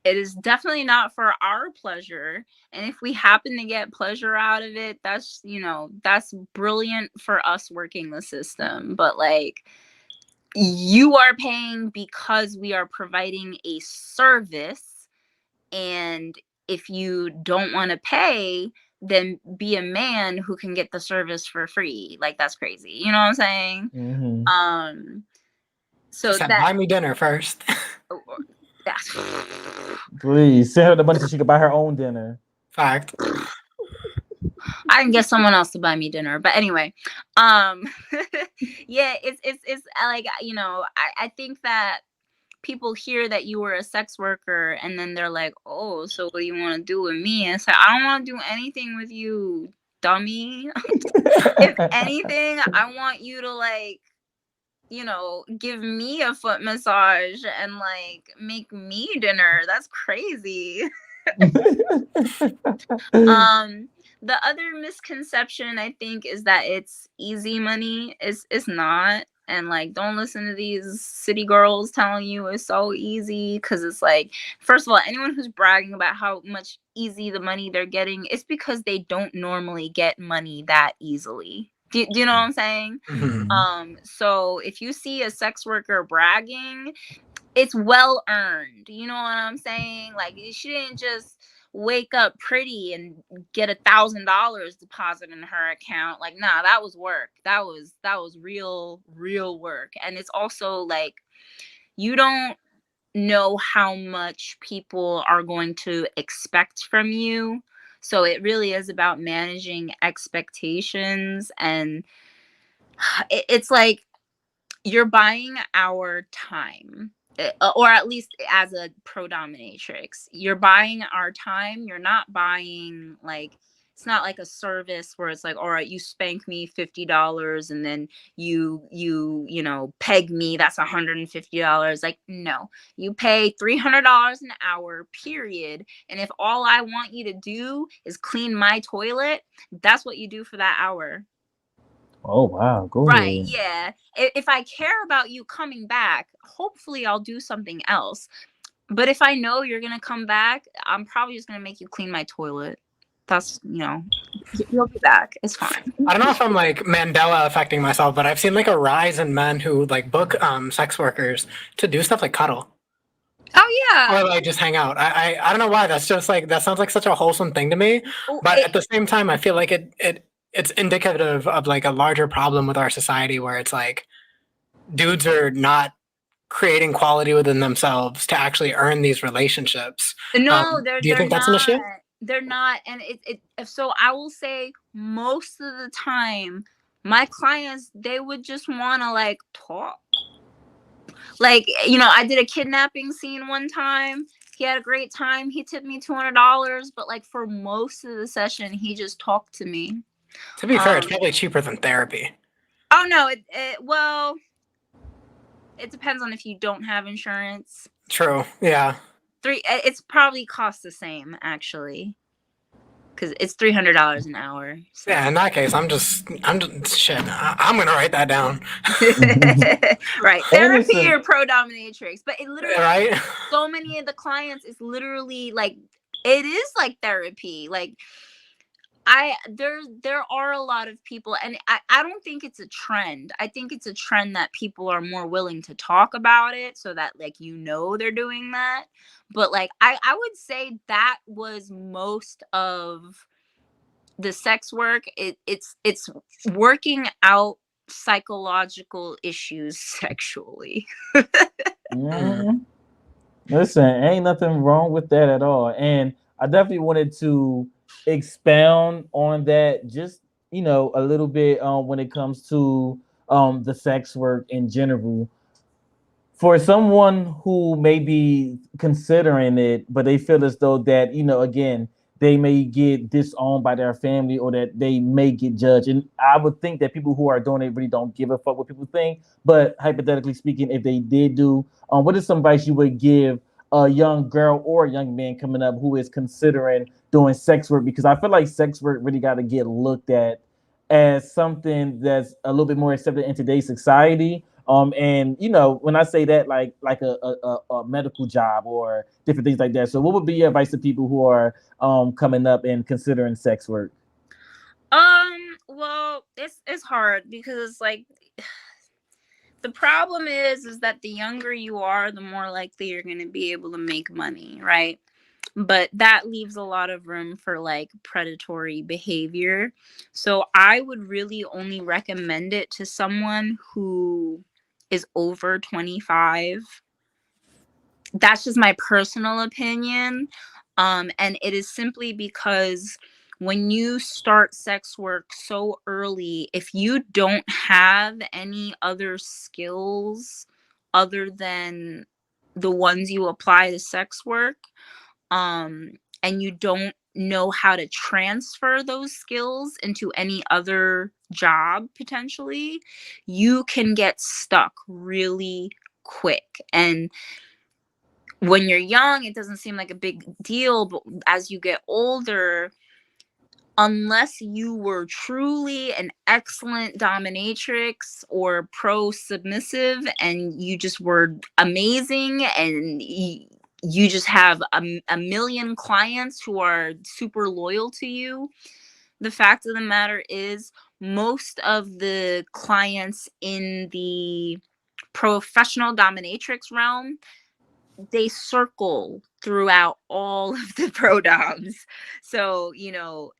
it is definitely not for our pleasure. And if we happen to get pleasure out of it, that's, you know, that's brilliant for us working the system. But like, you are paying because we are providing a service. And if you don't want to pay, then be a man who can get the service for free. Like, that's crazy. You know what I'm saying? Mm-hmm. So Said, that buy me dinner first. Please send her the money so she can buy her own dinner. Fact. I can get someone else to buy me dinner. But anyway, yeah, it's like, you know, I think that people hear that you were a sex worker and then they're like, oh, so what do you want to do with me? And it's like, I don't want to do anything with you, dummy. If anything, I want you to, like, you know, give me a foot massage and like make me dinner. That's crazy. The other misconception, I think, is that it's easy money. It's not. And like, don't listen to these city girls telling you it's so easy, because it's like, first of all, anyone who's bragging about how much easy the money they're getting, it's because they don't normally get money that easily. Do you know what I'm saying? Mhm. So if you see a sex worker bragging, it's well earned. You know what I'm saying? Like, she didn't just wake up pretty and get $1,000 deposited in her account. Like, nah, that was work. That was real work. And it's also like, you don't know how much people are going to expect from you. So it really is about managing expectations. And it's like, you're buying our time, or at least as a pro dominatrix, you're buying our time. You're not buying, like, it's not like a service where it's like, all right, you spank me $50 and then you know, peg me, that's $150. Like, no, you pay $300 an hour, period. And if all I want you to do is clean my toilet, that's what you do for that hour. Oh wow, go Right, ahead. yeah. If I care about you coming back, hopefully I'll do something else. But if I know you're gonna come back, I'm probably just gonna make you clean my toilet. That's, you know, you'll be back. It's fine. I don't know if I'm like Mandela affecting myself, but I've seen like a rise in men who like book sex workers to do stuff like cuddle Oh yeah. or like just hang out. I don't know why. That's just like, that sounds like such a wholesome thing to me. Oh, But at the same time, I feel like it's indicative of like a larger problem with our society where it's like dudes are not creating quality within themselves to actually earn these relationships. no, Do you they're think that's an not. issue? They're not. And so I will say, most of the time, my clients, they would just want to like talk. Like, you know, I did a kidnapping scene one time. He had a great time. He tipped me $200, but like for most of the session, he just talked to me. To be fair, it's probably cheaper than therapy. Oh no, well, it depends on if you don't have insurance. True. Yeah. It's probably cost the same, actually, because it's $300 an hour. So. Yeah. In that case, I'm just shit. I'm gonna write that down. Right, therapy or pro dominatrix, but it literally, Right. so many of the clients, is literally like, it is like therapy. Like, there are a lot of people, and I don't think it's a trend. I think it's a trend that people are more willing to talk about it, so that, like, you know, they're doing that. But like, I would say that was most of the sex work. It's working out psychological issues sexually. Mhm. Listen, ain't nothing wrong with that at all. And I definitely wanted to expound on that, just, you know, a little bit when it comes to the sex work in general. For someone who may be considering it, but they feel as though that, you know, again, they may get disowned by their family, or that they may get judged. And I would think that people who are doing it really don't give a fuck what people think. But hypothetically speaking, if they did do, what is some advice you would give a young girl or a young man coming up who is considering doing sex work? Because I feel like sex work really got to get looked at as something that's a little bit more accepted in today's society. And you know, when I say that, like a medical job or different things like that. So what would be your advice to people who are coming up and considering sex work? Well, it's hard because like the problem is that the younger you are, the more likely you're going to be able to make money, right? But that leaves a lot of room for like predatory behavior. So I would really only recommend it to someone who is over 25. That's just my personal opinion. And it is simply because when you start sex work so early, if you don't have any other skills other than the ones you apply to sex work, and you don't know how to transfer those skills into any other job potentially, you can get stuck really quick. And when you're young, it doesn't seem like a big deal, but as you get older, unless you were truly an excellent dominatrix or pro submissive and you just were amazing and you just have a million clients who are super loyal to you, the fact of the matter is most of the clients in the professional dominatrix realm, they circle throughout all of the pro doms. So, you know,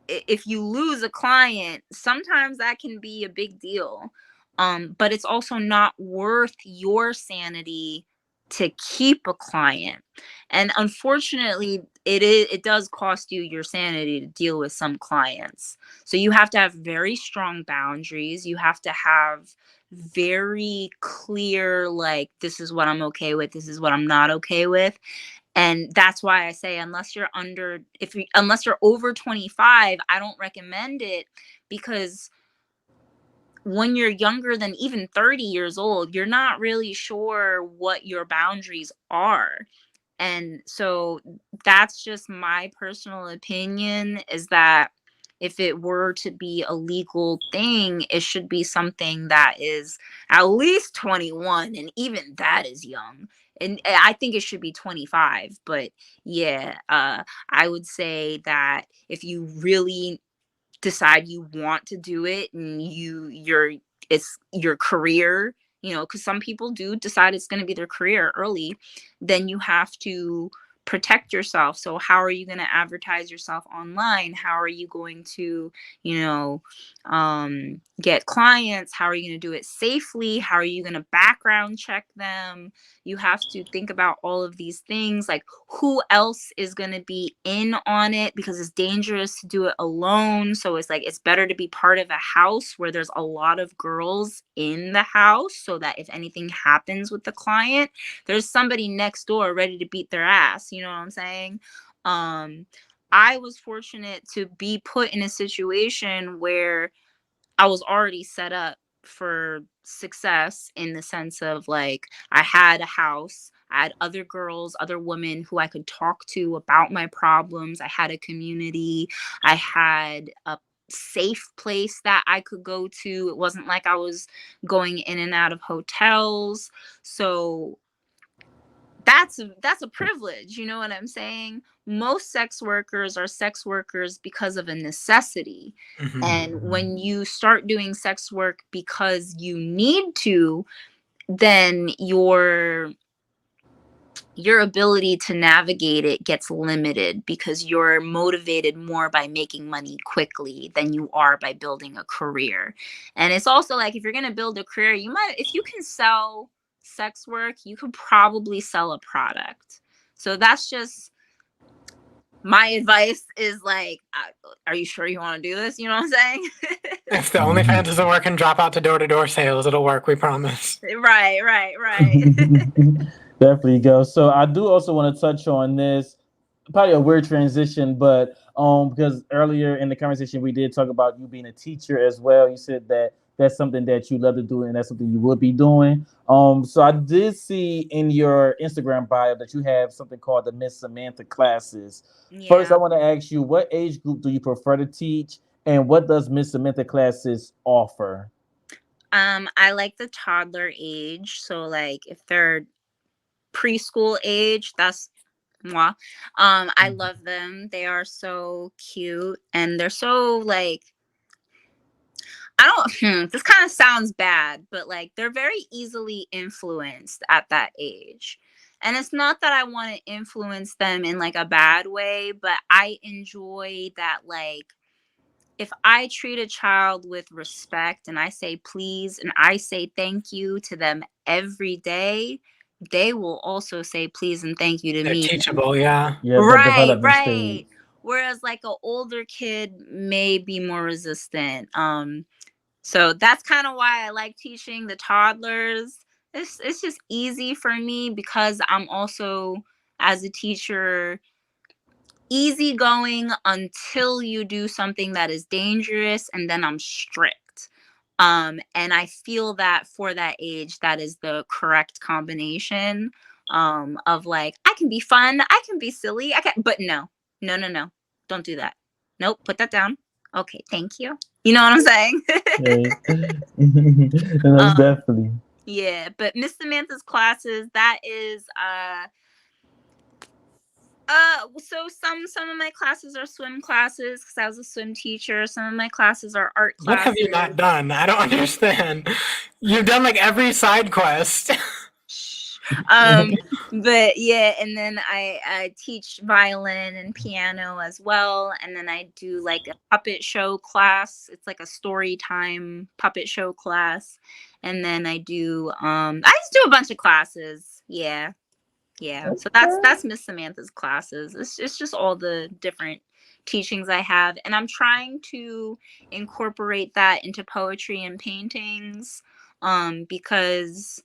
if you lose a client, sometimes that can be a big deal. But it's also not worth your sanity to keep a client. And unfortunately, it does cost you your sanity to deal with some clients. So you have to have very strong boundaries. You have to have very clear, like, this is what I'm okay with, this is what I'm not okay with. And that's why I say unless you're over 25, I don't recommend it, because when you're younger than even 30 years old, you're not really sure what your boundaries are. And so that's just my personal opinion, is that if it were to be a legal thing, it should be something that is at least 21, and even that is young. And I think it should be 25. But yeah, I would say that if you really decide you want to do it and it's your career, you know, because some people do decide it's going to be their career early, then you have to protect yourself. So how are you going to advertise yourself online? How are you going to, you know, get clients? How are you going to do it safely? How are you going to background check them? You have to think about all of these things, like who else is going to be in on it, because it's dangerous to do it alone. So it's like, it's better to be part of a house where there's a lot of girls in the house, so that if anything happens with the client, there's somebody next door ready to beat their ass. You know what I'm saying? I was fortunate to be put in a situation where I was already set up for success, in the sense of, like, I had a house, I had other girls, other women who I could talk to about my problems. I had a community. I had a safe place that I could go to. It wasn't like I was going in and out of hotels. So that's a privilege, you know what I'm saying? Most sex workers are sex workers because of a necessity. Mhm. And when you start doing sex work because you need to, then your ability to navigate it gets limited, because you're motivated more by making money quickly than you are by building a career. And it's also like, if you're going to build a career, if you can sell sex work, you could probably sell a product. So that's just my advice, is like, are you sure you want to do this? You know what I'm saying? If the OnlyFans doesn't work and drop out to door-to-door sales, it'll work, we promise. Right. Definitely go. So I do also want to touch on this, probably a weird transition, but because earlier in the conversation we did talk about you being a teacher as well. You said that that's something that you love to do and that's something you would be doing. So I did see in your Instagram bio that you have something called the Miss Samantha classes. Yeah. First, I want to ask you, what age group do you prefer to teach, and what does Miss Samantha classes offer? I like the toddler age. So like if they're preschool age, that's moi. I love them. They are so cute and they're so like I don't this kind of sounds bad, but like they're very easily influenced at that age. And it's not that I want to influence them in like a bad way, but I enjoy that like if I treat a child with respect and I say please and I say thank you to them every day, they will also say please and thank you to They're me. teachable, yeah. Yeah, the Right, development right. stage. Whereas like an older kid may be more resistant. So that's kind of why I like teaching the toddlers. It's just easy for me because I'm also as a teacher easygoing until you do something that is dangerous and then I'm strict. And I feel that for that age that is the correct combination of like I can be fun, I can be silly, but no. No, no, no. Don't do that. Nope, put that down. Okay, thank you. You know what I'm saying? Okay. And that's um definitely. yeah, but Miss Samantha's classes, that is so some of my classes are swim classes because I was a swim teacher. Some of my classes are art What have classes. you not done? I don't understand. You've done like every side quest. um but yeah, and then I teach violin and piano as well, and then I do like a puppet show class. It's like a story time puppet show class, and then I just do a bunch of classes. Yeah. So that's Miss Samantha's classes. It's just all the different teachings I have, and I'm trying to incorporate that into poetry and paintings because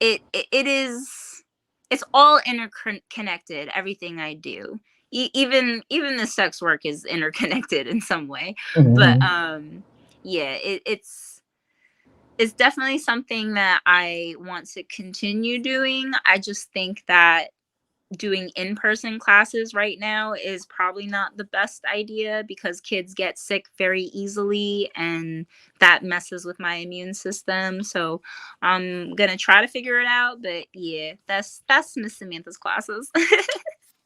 it is it's all interconnected, everything I do. Even the sex work is interconnected in some way. But yeah, it's definitely something that I want to continue doing. I just think that doing in-person classes right now is probably not the best idea because kids get sick very easily and that messes with my immune system. So I'm gonna try to figure it out. But yeah, that's Miss Samantha's classes.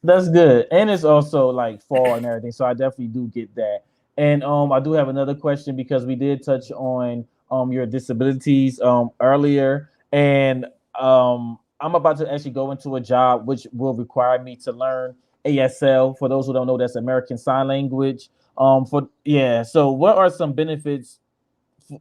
That's good. And it's also like fall and everything. So I definitely do get that. And I do have another question because we did touch on your disabilities earlier. And I'm about to actually go into a job which will require me to learn ASL. For those who don't know, that's American Sign Language. So what are some benefits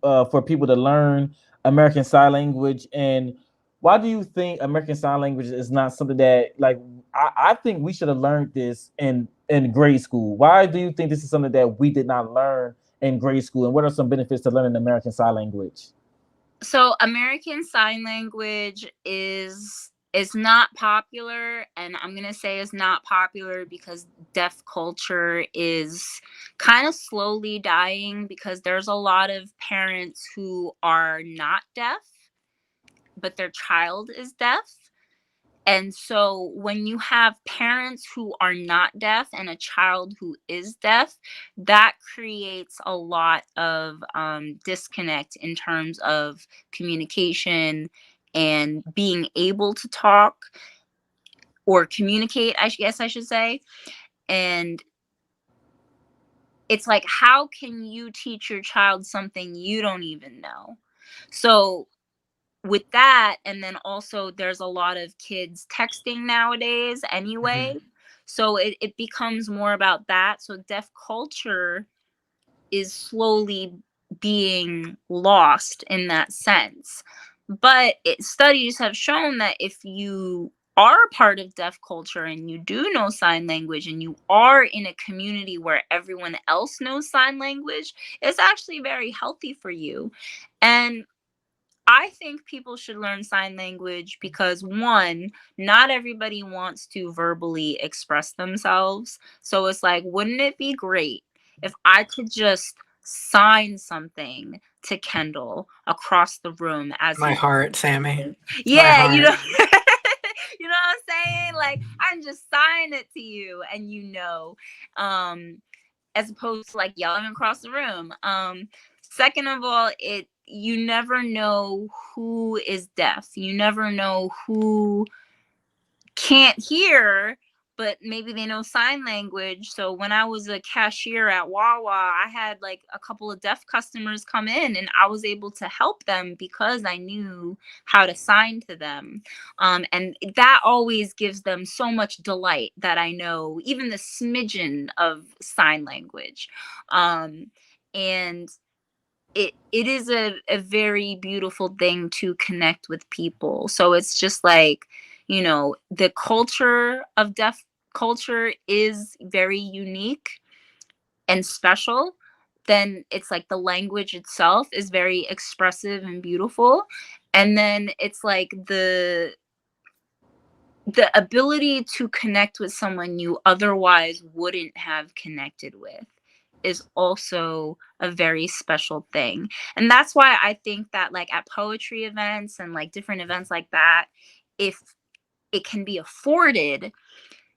for people to learn American Sign Language, and why do you think American Sign Language is not something that like I think we should have learned this in grade school? Why do you think this is something that we did not learn in grade school, and what are some benefits to learning American Sign Language? So American Sign Language is not popular, and I'm gonna say is not popular because deaf culture is kind of slowly dying because there's a lot of parents who are not deaf, but their child is deaf. And so when you have parents who are not deaf and a child who is deaf, that creates a lot of disconnect in terms of communication and being able to talk or communicate, I guess I should say. And it's like, how can you teach your child something you don't even know? So with that, and then also there's a lot of kids texting nowadays anyway, so it becomes more about that. So deaf culture is slowly being lost in that sense, but studies have shown that if you are part of deaf culture and you do know sign language and you are in a community where everyone else knows sign language, it's actually very healthy for you. And I think people should learn sign language because one, not everybody wants to verbally express themselves. So it's like, wouldn't it be great if I could just sign something to Kendall across the room as My he's heart, Sammy. yeah, heart. you know you know what I'm saying? Like I can just sign it to you and as opposed to like yelling across the room. Second of all, you never know who is deaf. You never know who can't hear, but maybe they know sign language. So when I was a cashier at Wawa, I had like a couple of deaf customers come in, and I was able to help them because I knew how to sign to them. And that always gives them so much delight that I know even the smidgen of sign language. And it is a very beautiful thing to connect with people. So it's just like, you know, the culture of deaf culture is very unique and special. Then it's like the language itself is very expressive and beautiful. And then it's like the ability to connect with someone you otherwise wouldn't have connected with is also a very special thing. And that's why I think that like at poetry events and like different events like that, if it can be afforded,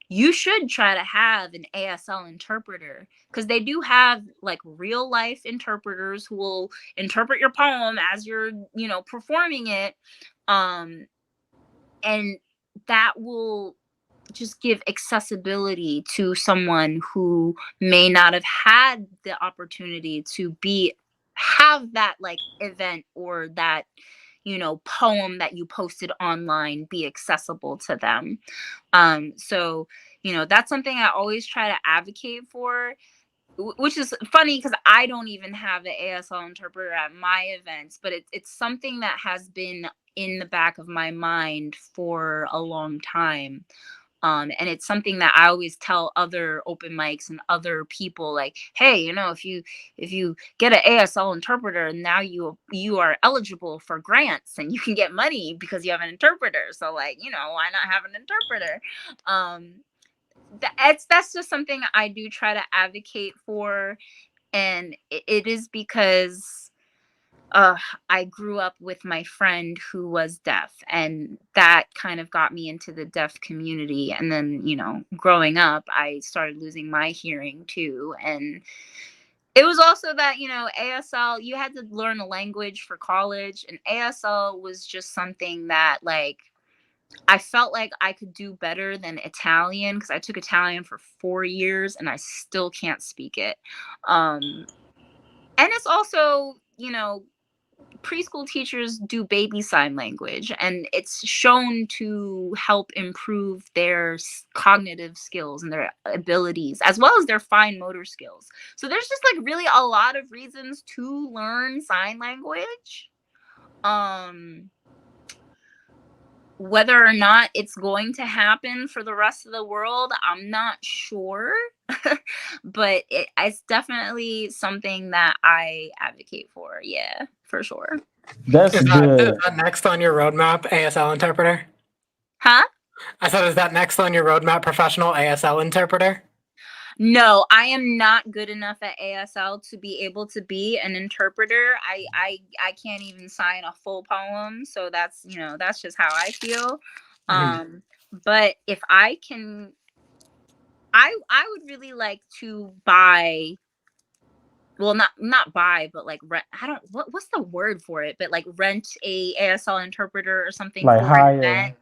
you should try to have an ASL interpreter, because they do have like real life interpreters who will interpret your poem as you're, you know, performing it. And that will just give accessibility to someone who may not have had the opportunity to have that like event or that, you know, poem that you posted online be accessible to them. So, you know, that's something I always try to advocate for, which is funny because I don't even have an ASL interpreter at my events, but it's something that has been in the back of my mind for a long time. And it's something that I always tell other open mics and other people, like, hey, you know, if you get an ASL interpreter, now you are eligible for grants and you can get money because you have an interpreter. So like, you know, why not have an interpreter? That's just something I do try to advocate for. And it is because I grew up with my friend who was deaf, and that kind of got me into the deaf community. And then, you know, growing up, I started losing my hearing too. And it was also that, you know, ASL, you had to learn a language for college, and ASL was just something that like I felt like I could do better than Italian, because I took Italian for 4 years and I still can't speak it. And it's also, you know, preschool teachers do baby sign language, and it's shown to help improve their cognitive skills and their abilities as well as their fine motor skills. So there's just like really a lot of reasons to learn sign language. Whether or not it's going to happen for the rest of the world, I'm not sure. But it's definitely something that I advocate for. Yeah, for sure. That's Is good. that next on your roadmap, ASL interpreter? Huh? I said, is that next on your roadmap, professional ASL interpreter? No, I am not good enough at ASL to be able to be an interpreter. I can't even sign a full poem, so that's, you know, that's just how I feel. But if I can, I would really like to buy, well, not buy, but like rent. I don't, what's the word for it? But like rent a ASL interpreter or something Like for hire. an event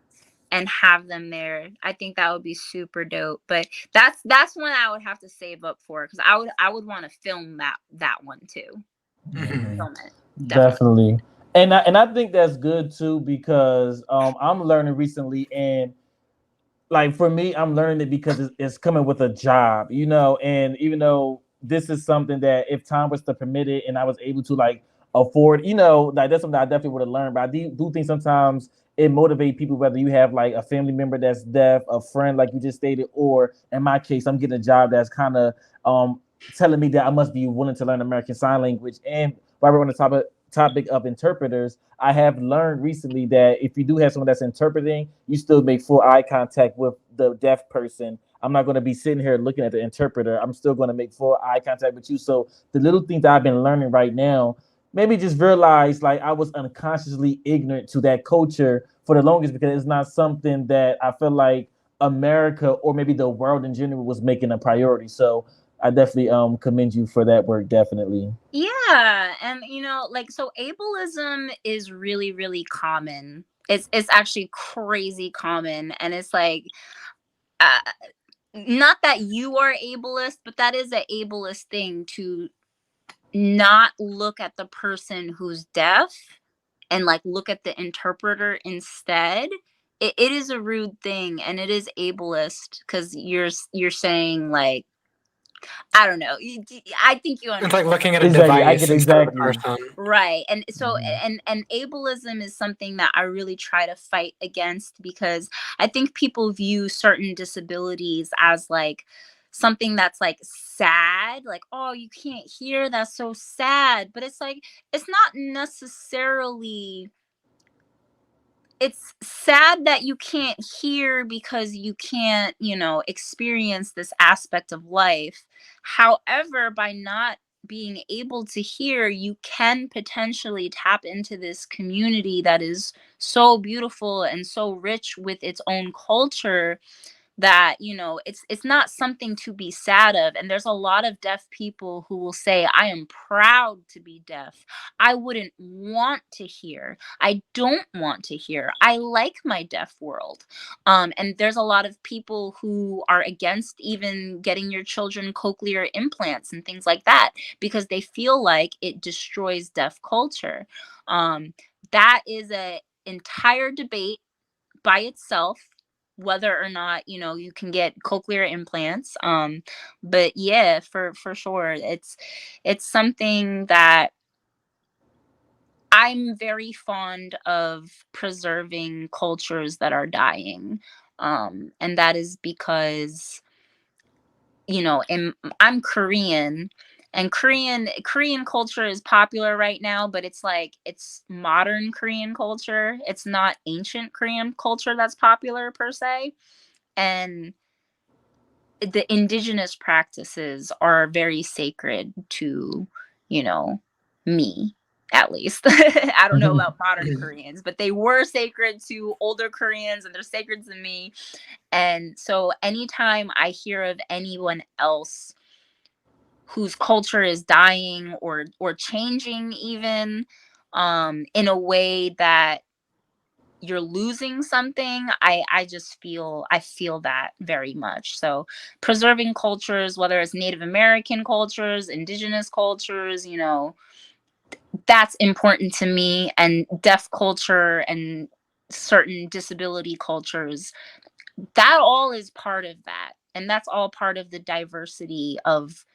and have them there. I think that would be super dope. But that's one I would have to save up for, because I would want to film that one too. Film it. Definitely. And I think that's good too, because I'm learning recently, and like for me, I'm learning it because it's coming with a job, you know. And even though this is something that if time was to permit it and I was able to like afford, you know, like that's something I definitely would have learned. But I do think sometimes it motivates people, whether you have like a family member that's deaf, a friend like you just stated, or in my case, I'm getting a job that's kind of telling me that I must be willing to learn American Sign Language. And while we're on the topic of interpreters, I have learned recently that if you do have someone that's interpreting, you still make full eye contact with the deaf person. I'm not going to be sitting here looking at the interpreter. I'm still going to make full eye contact with you. So the little things that I've been learning right now, maybe just realize like I was unconsciously ignorant to that culture for the longest, because it's not something that I feel like America or maybe the world in general was making a priority. So I definitely commend you for that work. Definitely. Yeah, and like, so ableism is really, really common. It's actually crazy common, and it's like, uh, not that you are ableist, but that is an ableist thing, to not look at the person who's deaf and like look at the interpreter instead. It is a rude thing, and it is ableist, because you're saying, like, I don't know. I think you It's understand. like looking at a Exactly. I device get instead of a exactly. person. Right. And so, Mhm. and ableism is something that I really try to fight against, because I think people view certain disabilities as like something that's like sad, like, oh, you can't hear, that's so sad. But it's like, it's not necessarily, it's sad that you can't hear because you can't, experience this aspect of life. However, by not being able to hear, you can potentially tap into this community that is so beautiful and so rich with its own culture, that it's not something to be sad of. And there's a lot of deaf people who will say, I am proud to be deaf, I wouldn't want to hear, I don't want to hear, I like my deaf world. And there's a lot of people who are against even getting your children cochlear implants and things like that, because they feel like it destroys deaf culture. That is a entire debate by itself, whether or not you can get cochlear implants. But yeah, for sure, it's something that I'm very fond of, preserving cultures that are dying. And that is because I'm Korean, and Korean culture is popular right now, but it's like, it's modern Korean culture. It's not ancient Korean culture that's popular per se. And the indigenous practices are very sacred to, you know, me, at least. I don't know about modern Koreans, but they were sacred to older Koreans, and they're sacred to me. And so anytime I hear of anyone else whose culture is dying or changing, even in a way that you're losing something, I feel that very much. So preserving cultures, whether it's Native American cultures, indigenous cultures, that's important to me. And deaf culture and certain disability cultures, that all is part of that. And that's all part of the diversity of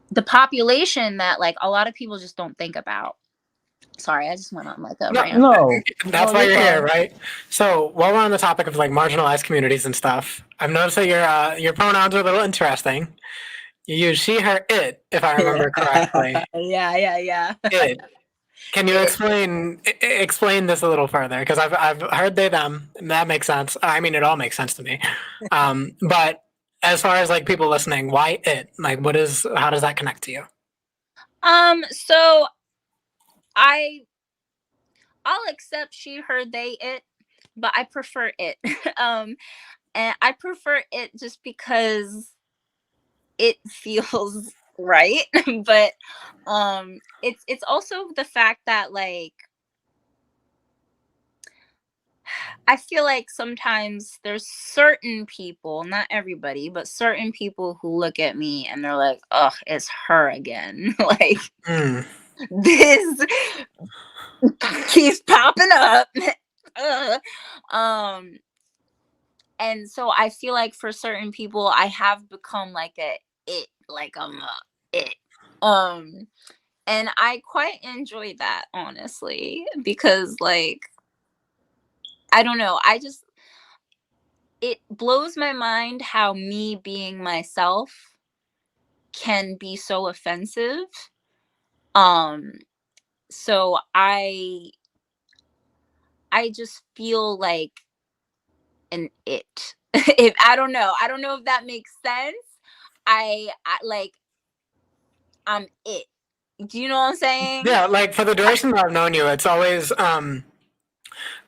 the population that, like, a lot of people just don't think about. Sorry, I just went on like a No, rant. No, that's why you're you're here, fine. right? So while we're on the topic of like marginalized communities and stuff, I've noticed that your pronouns are a little interesting. You use she, her, it, if I remember correctly. Yeah. It. Can you explain this a little further? Because I've heard they them, and that makes sense. I mean, it all makes sense to me. But as far as like people listening, why it? Like, how does that connect to you? So I I'll accept she, her, they, it, but I prefer it. um, and I prefer it just because it feels right. But it's also the fact that, like, I feel like sometimes there's certain people, not everybody, but certain people who look at me and they're like, "Oh, it's her again." Like, Mm. this keeps popping up. Ugh. um and so I feel like for certain people I have become like a it, like I'm a it. um and I quite enjoy that, honestly, because, like, I don't know, it blows my mind how me being myself can be so offensive. um so I just feel like an it. If I don't know if that makes sense. I like, I'm it. Do you know what I'm saying? Yeah, like for the duration that I've known you, it's always I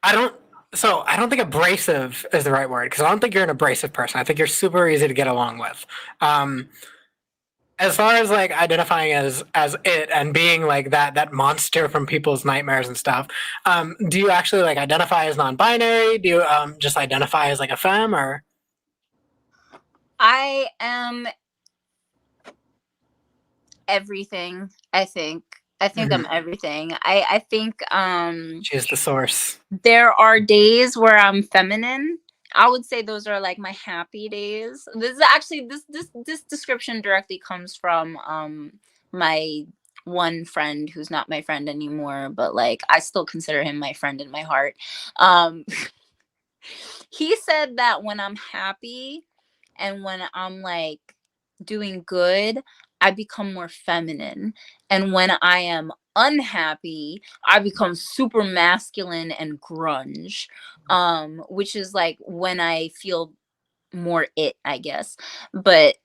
don't. So I don't think abrasive is the right word because I don't think you're an abrasive person. I think you're super easy to get along with. Um, as far as like identifying as it and being like that monster from people's nightmares and stuff, do you actually like identify as non-binary? Do you just identify as like a femme or? I am everything, I think. I think I'm everything. I think She's the source. there are days where I'm feminine. I would say those are like my happy days. This is actually this description directly comes from my one friend who's not my friend anymore, but like I still consider him my friend in my heart. Um he said that when I'm happy and when I'm like doing good, I become more feminine. And when I am unhappy, I become super masculine and grunge. Which is like when I feel more it, I guess. But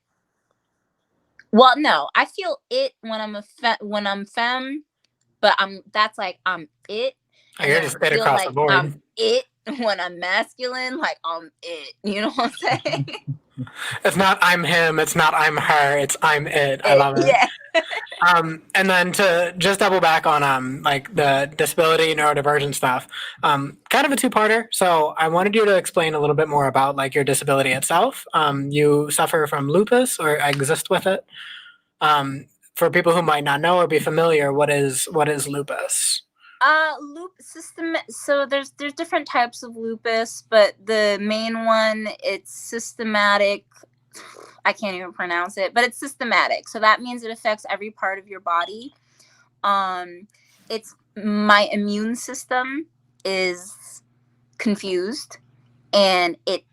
well, no, I feel it when when I'm femme, but that's like I'm it. Oh, And you're then just I it feel across the like board. I'm it when I'm masculine, like I'm it. You know what I'm saying? It's not I'm him. It's not I'm her. It's I'm it. I love it. Yeah. And then to just double back on like the disability neurodivergent stuff, kind of a two-parter. So I wanted you to explain a little bit more about like your disability itself. You suffer from lupus or exist with it. For people who might not know or be familiar, what is lupus? Loop system. So there's different types of lupus, but the main one, it's systematic. I can't even pronounce it, but it's systematic. So that means it affects every part of your body. It's my immune system is confused, and it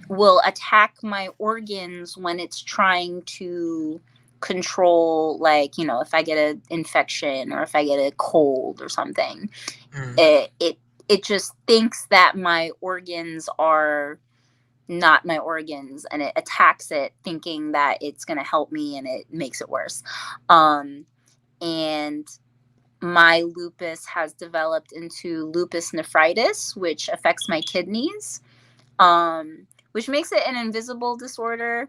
will attack my organs when it's trying to control, like, you know, if I get an infection or if I get a cold or something. It just thinks that my organs are not my organs, and it attacks it thinking that it's going to help me, and it makes it worse. And my lupus has developed into lupus nephritis, which affects my kidneys, which makes it an invisible disorder,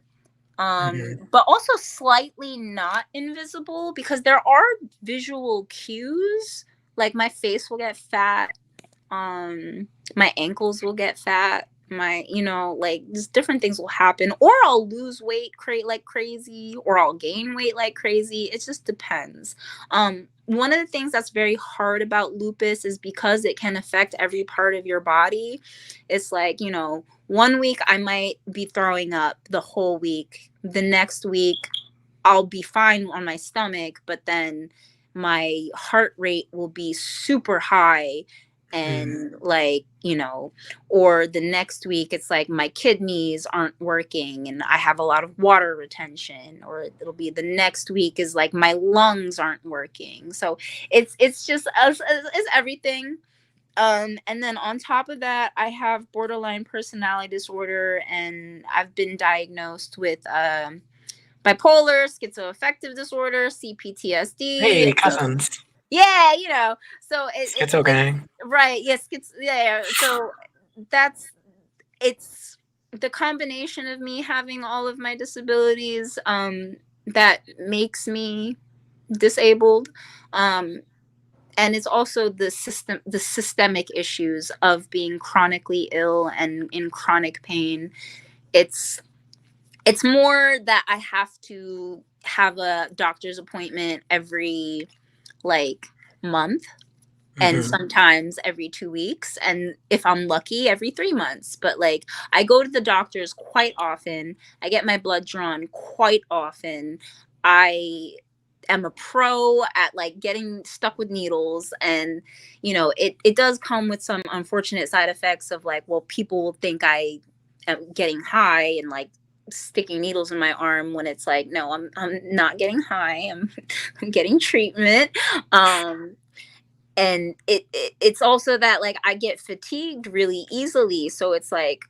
but also slightly not invisible, because there are visual cues. Like my face will get fat, my ankles will get fat, my, you know, like just different things will happen, or I'll lose weight like crazy, or I'll gain weight like crazy. It just depends. One of the things that's very hard about lupus is because it can affect every part of your body. It's like, you know, one week I might be throwing up the whole week. The next week I'll be fine on my stomach, but then my heart rate will be super high, and like, you know, or the next week it's like my kidneys aren't working and I have a lot of water retention, or it'll be the next week is like my lungs aren't working. So it's just it's everything. And then on top of that, I have borderline personality disorder, and I've been diagnosed with bipolar, schizoaffective disorder, CPTSD. Hey, cousins. Yeah, you know, so Schizo gang. right. Yes, yeah. So it's the combination of me having all of my disabilities that makes me disabled, and it's also the systemic issues of being chronically ill and in chronic pain. It's more that I have to have a doctor's appointment every like month, and sometimes every 2 weeks, and if I'm lucky every 3 months. But like I go to the doctors quite often, I get my blood drawn quite often. I am a pro at like getting stuck with needles, and you know, it does come with some unfortunate side effects of like, well, people will think I am getting high and like sticking needles in my arm, when it's like, no, I'm not getting high, I'm getting treatment. And it's also that like I get fatigued really easily, so it's like,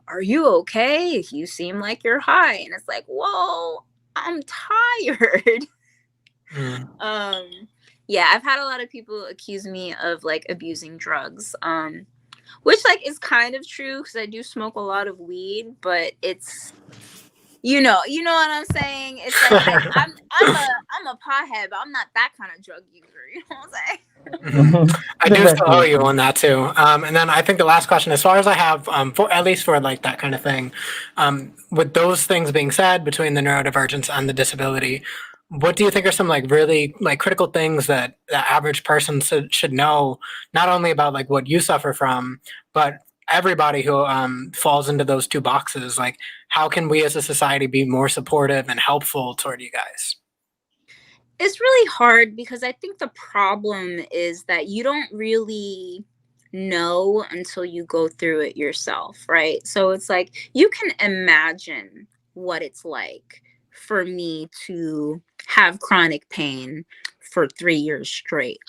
are you okay? You seem like you're high. And it's like, whoa, I'm tired. Yeah, I've had a lot of people accuse me of like abusing drugs, which like is kind of true, because I do smoke a lot of weed, but it's you know what I'm saying? It's like I'm a pothead, but I'm not that kind of drug user. You know what I'm saying? I do still owe you on that too. And then I think the last question, as far as I have, for at least for like that kind of thing, with those things being said, between the neurodivergence and the disability, what do you think are some like really like critical things that the average person should know, not only about like what you suffer from, but everybody who falls into those two boxes? Like, how can we as a society be more supportive and helpful toward you guys? It's really hard because I think the problem is that you don't really know until you go through it yourself, right? So it's like you can imagine what it's like for me to have chronic pain for 3 years straight.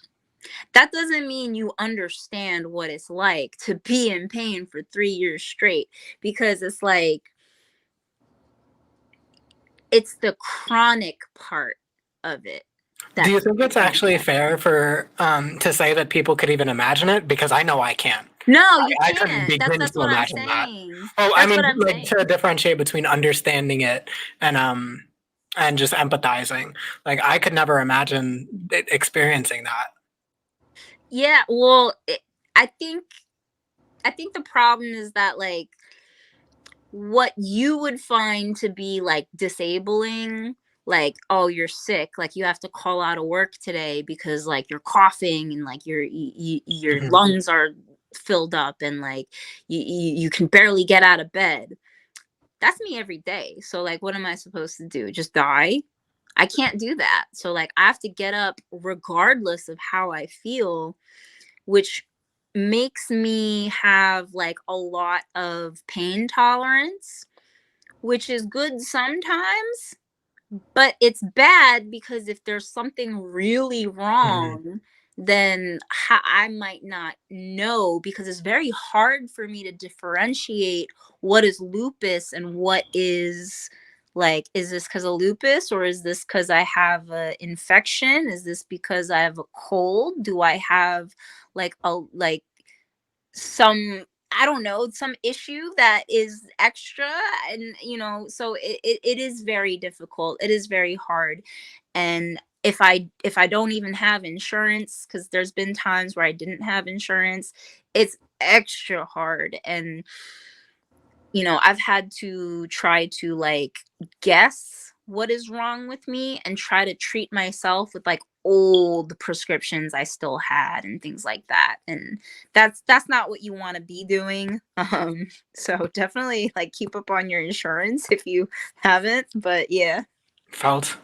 That doesn't mean you understand what it's like to be in pain for 3 years straight, because it's like it's the chronic part of it. Do you think it's actually fair for to say that people could even imagine it? Because I know I can't. No, you I couldn't can't. begin That's to what I'm imagine that. saying. Oh, I That's mean, what I'm like saying. to differentiate between understanding it and just empathizing. Like I could never imagine experiencing that. Yeah, well, I think the problem is that like what you would find to be like disabling, like, oh, you're sick, like you have to call out of work today because like you're coughing and like your Mhm. lungs are filled up and like you can barely get out of bed. That's me every day. So like what am I supposed to do? Just die? I can't do that. So like I have to get up regardless of how I feel, which makes me have like a lot of pain tolerance, which is good sometimes, but it's bad because if there's something really wrong, then I might not know, because it's very hard for me to differentiate what is lupus and what is like, is this because of lupus, or is this because I have an infection? Is this because I have a cold? Do I have like a like some, I don't know, some issue that is extra? And so it is very difficult. It is very hard. And if I don't even have insurance, because there's been times where I didn't have insurance, it's extra hard. And I've had to try to like guess what is wrong with me and try to treat myself with like old prescriptions I still had and things like that. And that's not what you want to be doing. So definitely like keep up on your insurance if you haven't. But yeah. Felt.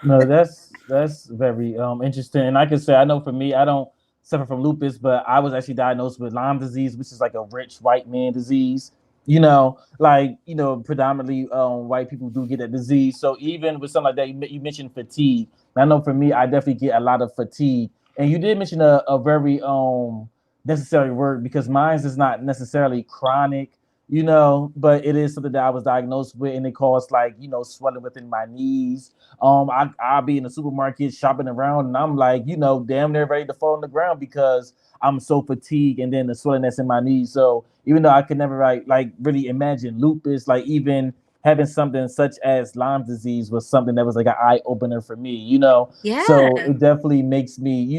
No, that's very interesting. And I can say I know for me, I don't suffer from lupus, but I was actually diagnosed with Lyme disease, which is like a rich white man disease. Predominantly white people do get that disease. So even with something like that, you mentioned fatigue. And I know for me, I definitely get a lot of fatigue. And you did mention a very necessary word, because mine is not necessarily chronic, but it is something that I was diagnosed with, and it caused like, swelling within my knees. I'll be in the supermarket shopping around, and I'm like, damn near ready to fall on the ground because I'm so fatigued, and then the swelling that's in my knees. So even though I could never like really imagine lupus, like even having something such as Lyme disease was something that was like an eye opener for me, Yeah. So it definitely makes me,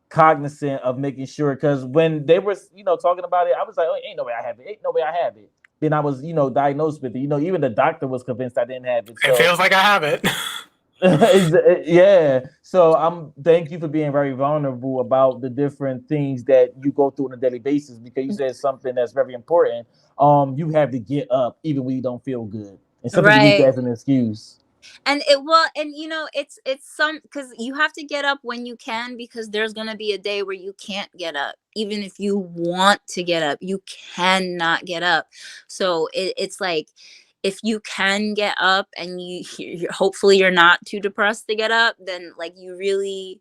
cognizant of making sure, because when they were, talking about it, I was like, oh, ain't no way I have it. Ain't no way I have it. Then I was, diagnosed with it. Even the doctor was convinced I didn't have it. So. It feels like I have it. Yeah. So thank you for being very vulnerable about the different things that you go through on a daily basis, because you said something that's very important. You have to get up even when you don't feel good. And some people use that Right. as an excuse. And it's some, because you have to get up when you can, because there's going to be a day where you can't get up. Even if you want to get up, you cannot get up. So it's like, if you can get up and hopefully you're not too depressed to get up, then like you need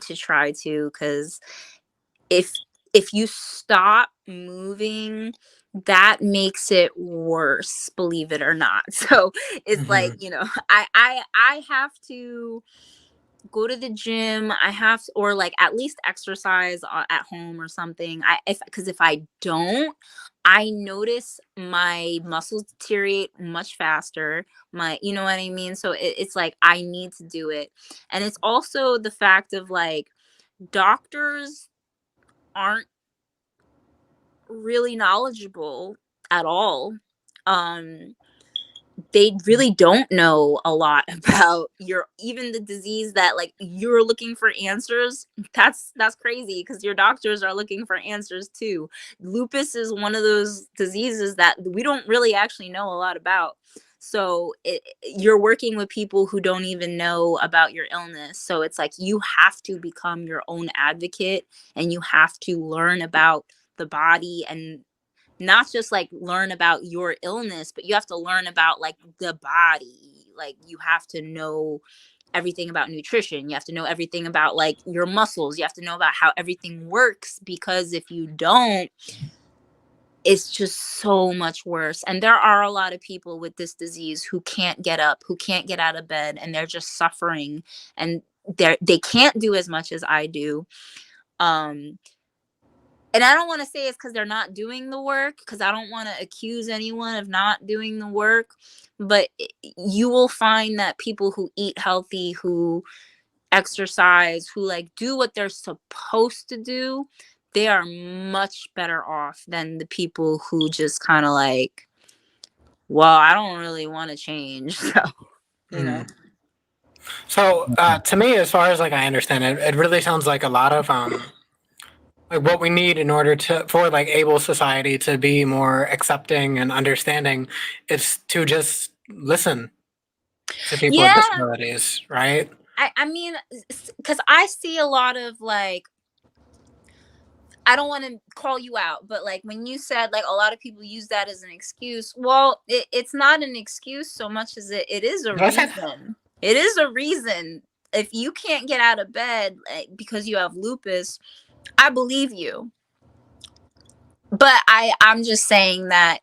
to try to, because if you stop moving, that makes it worse, believe it or not. So it's like, I have to go to the gym. I have to, or like at least exercise at home or something. Because if I don't, I notice my muscles deteriorate much faster. You know what I mean? So it's like I need to do it. And it's also the fact of like doctors aren't really knowledgeable at all. Um, they really don't know a lot about even the disease that like you're looking for answers. That's crazy because your doctors are looking for answers too. Lupus is one of those diseases that we don't really actually know a lot about. So you're working with people who don't even know about your illness. So it's like you have to become your own advocate and you have to learn about the body and not just like learn about your illness, but you have to learn about like the body. Like you have to know everything about nutrition. You have to know everything about like your muscles. You have to know about how everything works, because if you don't, it's just so much worse. And there are a lot of people with this disease who can't get up, who can't get out of bed, and they're just suffering, and they can't do as much as I do. And I don't want to say it's because they're not doing the work, because I don't want to accuse anyone of not doing the work. But you will find that people who eat healthy, who exercise, who like do what they're supposed to do, they are much better off than the people who just kind of like, well, I don't really want to change. So, you know. So to me, as far as like I understand it, it really sounds like a lot of like what we need in order for like able society to be more accepting and understanding is to just listen to people with Yeah, disabilities, right? I mean, because I see a lot of like, I don't want to call you out, but like when you said like a lot of people use that as an excuse, well, it's not an excuse so much as it is a Did I say that? reason. It is a reason. If you can't get out of bed because you have lupus, I believe you. But I'm just saying that,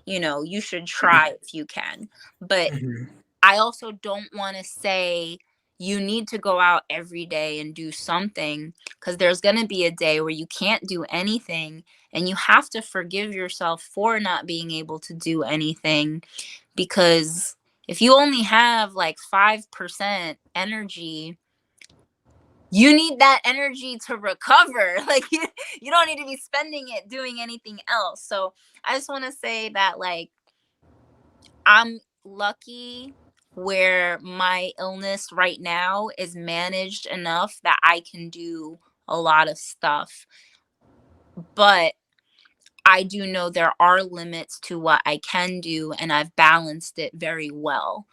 you know, you should try if you can. But Mhm. I also don't want to say you need to go out every day and do something, because there's going to be a day where you can't do anything, and you have to forgive yourself for not being able to do anything, because if you only have like 5% energy, you need that energy to recover. Like you don't need to be spending it doing anything else. So I just want to say that like I'm lucky where my illness right now is managed enough that I can do a lot of stuff. But I do know there are limits to what I can do, and I've balanced it very well.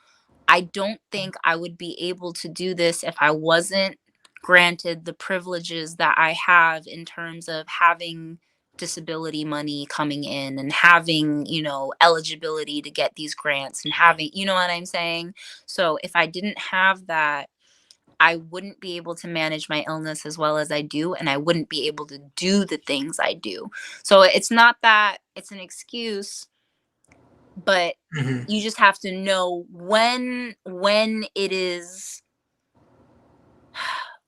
I don't think I would be able to do this if I wasn't granted the privileges that I have in terms of having disability money coming in and having, you know, eligibility to get these grants and having, you know what I'm saying? So if I didn't have that, I wouldn't be able to manage my illness as well as I do, and I wouldn't be able to do the things I do. So it's not that it's an excuse, but Mhm. you just have to know when it is,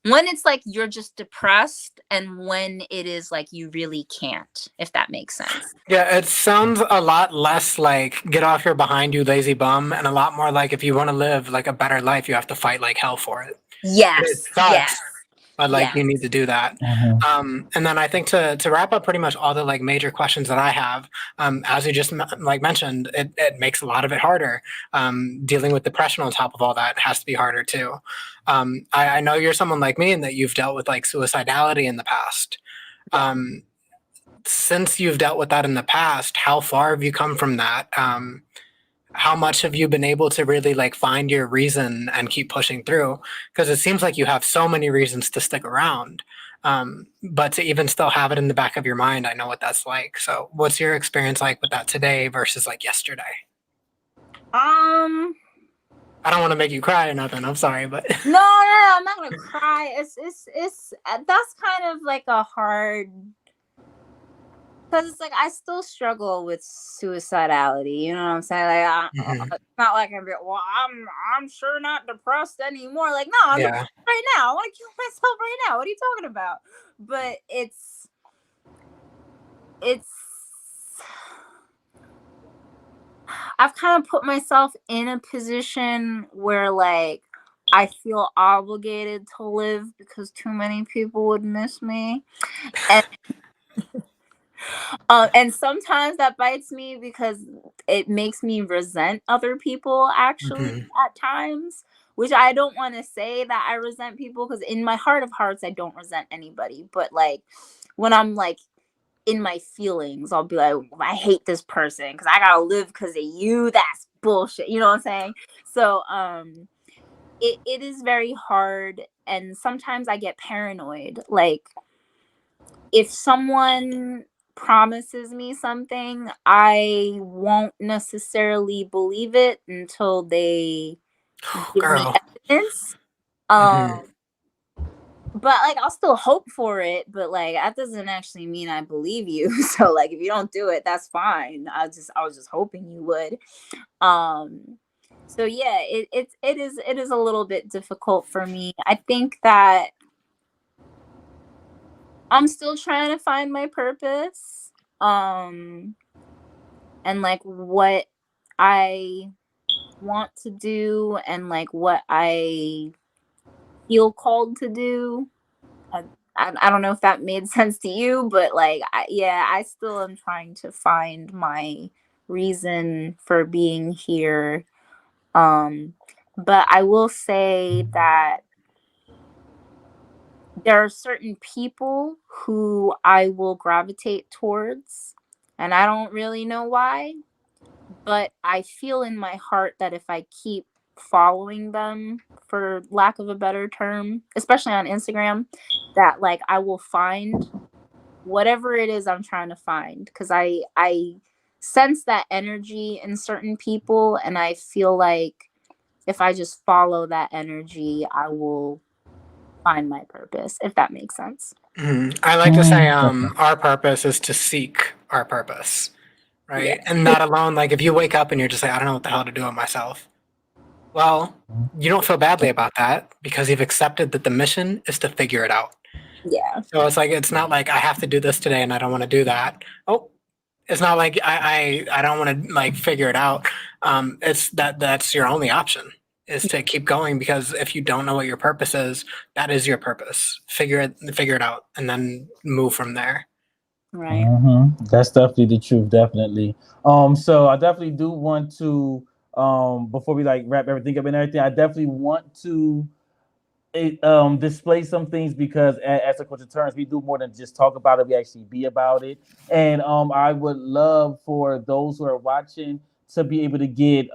when it's like you're just depressed and when it is like you really can't, if that makes sense. Yeah, it sounds a lot less like get off your behind, you lazy bum, and a lot more like if you want to live like a better life, you have to fight like hell for it. It Yes, yes, sucks, but like you yes. need to do that. And then I think to wrap up pretty much all the like major questions that I have, as you just like mentioned, it makes a lot of it harder. Dealing with depression on top of all that has to be harder too. I know you're someone like me and that you've dealt with like suicidality in the past. Since you've dealt with that in the past, how far have you come from that? How much have you been able to really like find your reason and keep pushing through? Because it seems like you have so many reasons to stick around. But to even still have it in the back of your mind, I know what that's like. So what's your experience like with that today versus like yesterday? Um, I don't want to make you cry or nothing. I'm sorry, but no, I'm not gonna cry. It's that's kind of like a hard, because it's like I still struggle with suicidality. You know what I'm saying? Like, Mhm. it's not like I'm sure not depressed anymore. Like, no, I'm Yeah. depressed right now. I want to kill myself right now. What are you talking about? But it's I've kind of put myself in a position where like I feel obligated to live because too many people would miss me. And and sometimes that bites me because it makes me resent other people actually Mhm. at times, which I don't want to say that I resent people because in my heart of hearts, I don't resent anybody. But like when I'm like in my feelings, I'll be like, I hate this person because I gotta live because of you. That's bullshit. You know what I'm saying? So it is very hard. And sometimes I get paranoid. Like if someone promises me something, I won't necessarily believe it until they give me Girl. evidence. Mhm. But like I'll still hope for it, but like that doesn't actually mean I believe you. So like if you don't do it, that's fine. I was just hoping you would. Um so yeah, it is a little bit difficult for me. I think that I'm still trying to find my purpose. And like what I want to do and like what I feel called to do. I, I don't know if that made sense to you, but like, yeah, I still am trying to find my reason for being here. But I will say that there are certain people who I will gravitate towards, and I don't really know why, but I feel in my heart that if I keep following them, for lack of a better term, especially on Instagram, that like I will find whatever it is I'm trying to find because I sense that energy in certain people and I feel like if I just follow that energy, I will find my purpose, if that makes sense. Mhm. I like to say Definitely. our purpose is to seek our purpose, Yeah. right? And not alone. Like if you wake up and you're just like, I don't know what the hell to do with myself. Well, you don't feel badly about that because you've accepted that the mission is to figure it out. Yeah. So it's like it's not like I have to do this today and I don't want to do that. Oh, it's not like I don't want to like figure it out. It's that's your only option is to keep going because if you don't know what your purpose is, that is your purpose. Figure it out and then move from there. Right. That's definitely the truth, definitely. So I definitely do want to, before we like wrap everything up and everything, I definitely want to display some things because as a culture turns, we do more than just talk about it. We actually be about it. And I would love for those who are watching to be able to get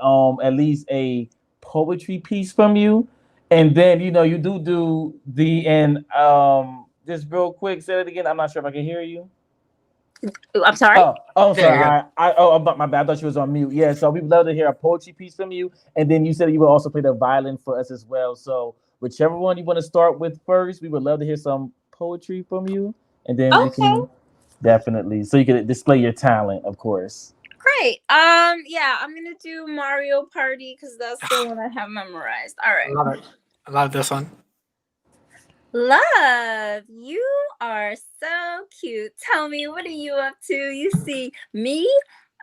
at least a poetry piece from you. And then you do the and just real quick, say it again. I'm not sure if I can hear you. Ooh, I'm sorry. Oh, There sorry. you go. My bad. I thought you was on mute. Yeah. So we'd love to hear a poetry piece from you, and then you said you would also play the violin for us as well. So whichever one you want to start with first, we would love to hear some poetry from you, and then we Okay. can definitely so you can display your talent, of course. Great. Yeah, I'm gonna do Mario Party because that's the one I have memorized. All I right. love it. I love this one. Love, you are so cute. Tell me, what are you up to? You see, me,